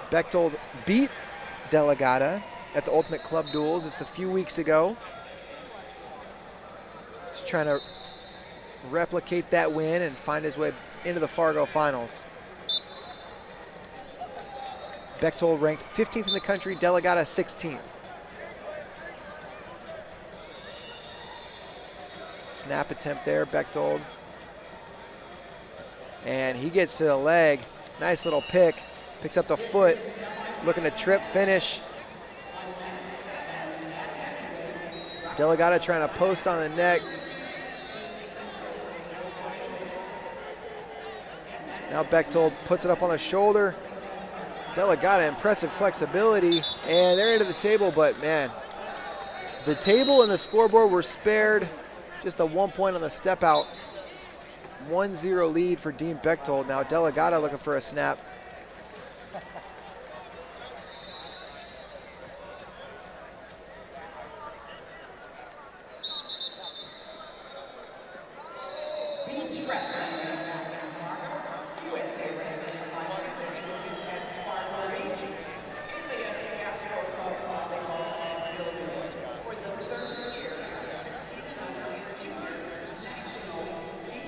Bechtold beat Delegata at the Ultimate Club Duels just a few weeks ago. He's trying to replicate that win and find his way into the Fargo finals. Bechtold ranked 15th in the country, Delegata 16th. Snap attempt there, Bechtold. And he gets to the leg. Nice little pick. Picks up the foot. Looking to trip finish. Delegata trying to post on the neck. Now Bechtold puts it up on the shoulder. Delegata, impressive flexibility, and they're into the table, but man, the table and the scoreboard were spared. Just a 1 point on the step out. 1-0 lead for Dean Bechtold. Now Delegata looking for a snap.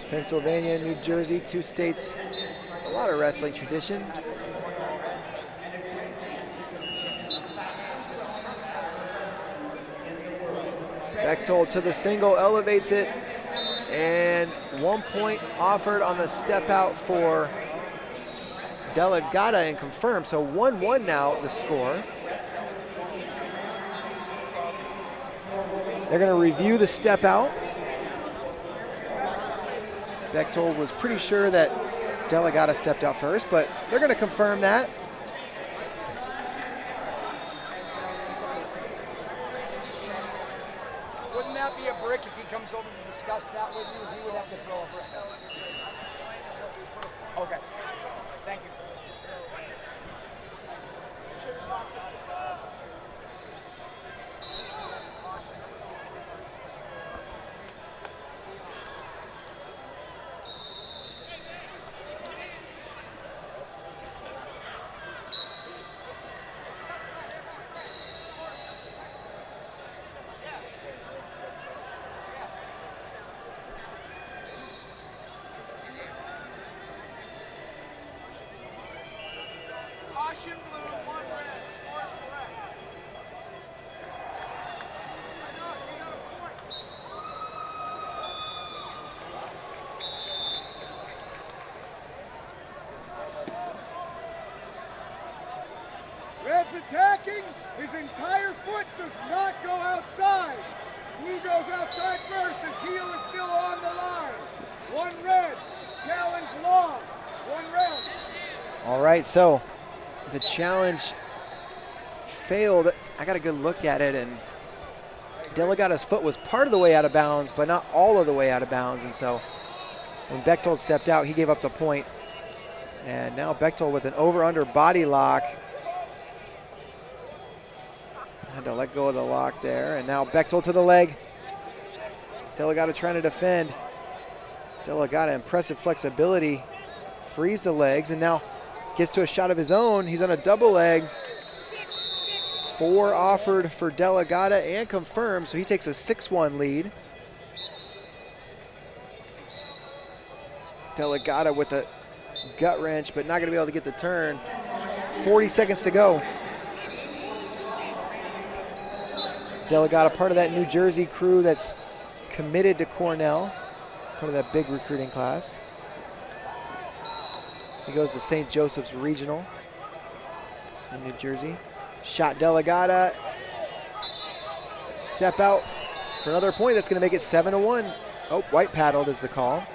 Pennsylvania, New Jersey, 2 states, a lot of wrestling tradition. Bechtold to the single, elevates it, and 1 point offered on the step out for Delegata and confirmed. So 1-1 now, the score. They're going to review the step out. Bechtold was pretty sure that Delegata stepped out first, but they're going to confirm that. Wouldn't that be a brick if he comes over to discuss that with you? He would have to throw a brick. Okay. Thank you. Red's attacking. His entire foot does not go outside. Blue goes outside first. His heel is still on the line. One red. Challenge lost. One red. All right, so the challenge failed. I got a good look at it, and Delegato's foot was part of the way out of bounds, but not all of the way out of bounds. And so when Bechtold stepped out, he gave up the point. And now Bechtold with an over-under body lock. Had to let go of the lock there. And now Bechtold to the leg. Delegata trying to defend. Delegata, impressive flexibility. Frees the legs and now gets to a shot of his own. He's on a double leg. 4 offered for Delegata and confirmed, so he takes a 6-1 lead. Delegata with a gut wrench, but not gonna be able to get the turn. 40 seconds to go. Delegata, part of that New Jersey crew that's committed to Cornell, part of that big recruiting class. He goes to St. Joseph's Regional in New Jersey. Shot Delegata. Step out for another point. That's going to make it 7-1. Oh, white paddled is the call.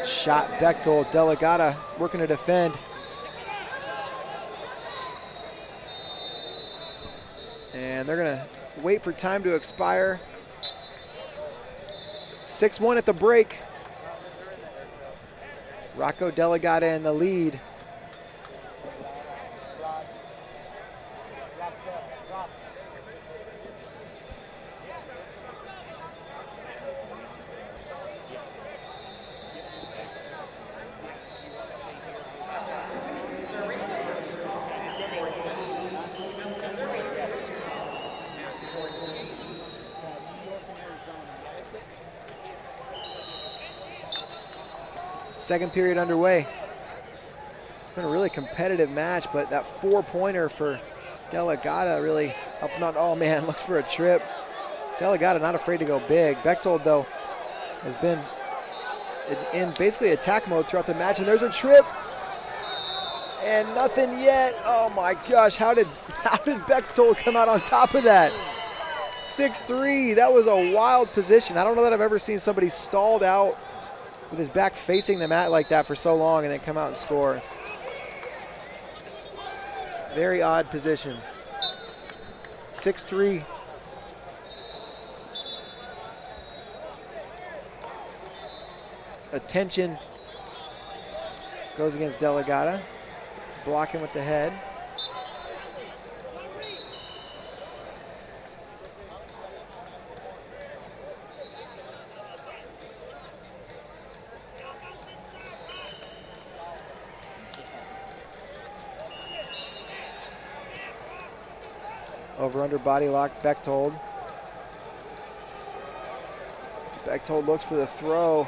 Shot Bechtold, Delegata working to defend. And they're gonna wait for time to expire. 6-1 at the break. Rocco Delegata in the lead. Second period underway. It's been a really competitive match, but that 4-pointer for Delegata really helped him out. Oh man, looks for a trip. Delegata not afraid to go big. Bechtold though has been in basically attack mode throughout the match, and there's a trip. And nothing yet. Oh my gosh, how did Bechtold come out on top of that? 6-3, that was a wild position. I don't know that I've ever seen somebody stalled out with his back facing the mat like that for so long and then come out and score. Very odd position. 6-3. Attention goes against Delegata. Blocking with the head. Over under body lock, Bechtold. Bechtold looks for the throw.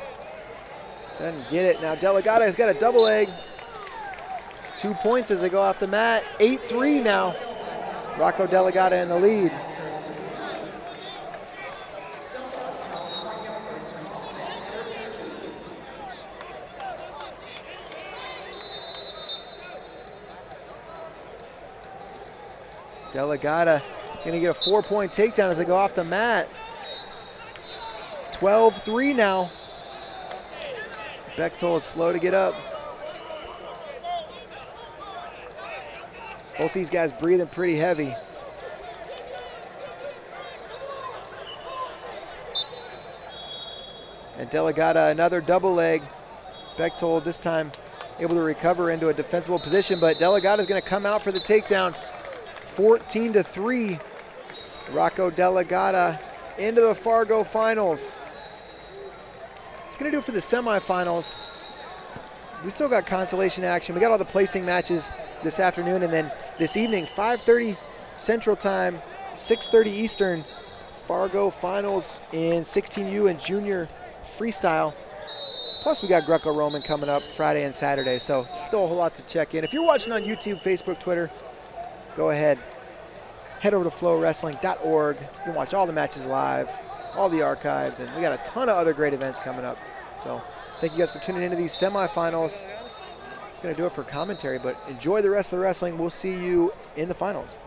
Doesn't get it. Now Delegata has got a double leg. 2 points as they go off the mat. 8-3 now. Rocco Delegata in the lead. Delegata gonna get a 4-point takedown as they go off the mat. 12-3 now. Bechtold slow to get up. Both these guys breathing pretty heavy. And Delegata another double leg. Bechtold this time able to recover into a defensible position, but Delegata is gonna come out for the takedown. 14-3. Rocco Delegata into the Fargo finals. It's gonna do it for the semifinals. We still got consolation action. We got all the placing matches this afternoon, and then this evening, 5:30 Central Time, 6:30 Eastern, Fargo finals in 16U and junior freestyle. Plus, we got Greco-Roman coming up Friday and Saturday, so still a whole lot to check in. If you're watching on YouTube, Facebook, Twitter, go ahead. Head over to flowwrestling.org. You can watch all the matches live, all the archives, and we got a ton of other great events coming up. So thank you guys for tuning into these semifinals. It's going to do it for commentary, but enjoy the rest of the wrestling. We'll see you in the finals.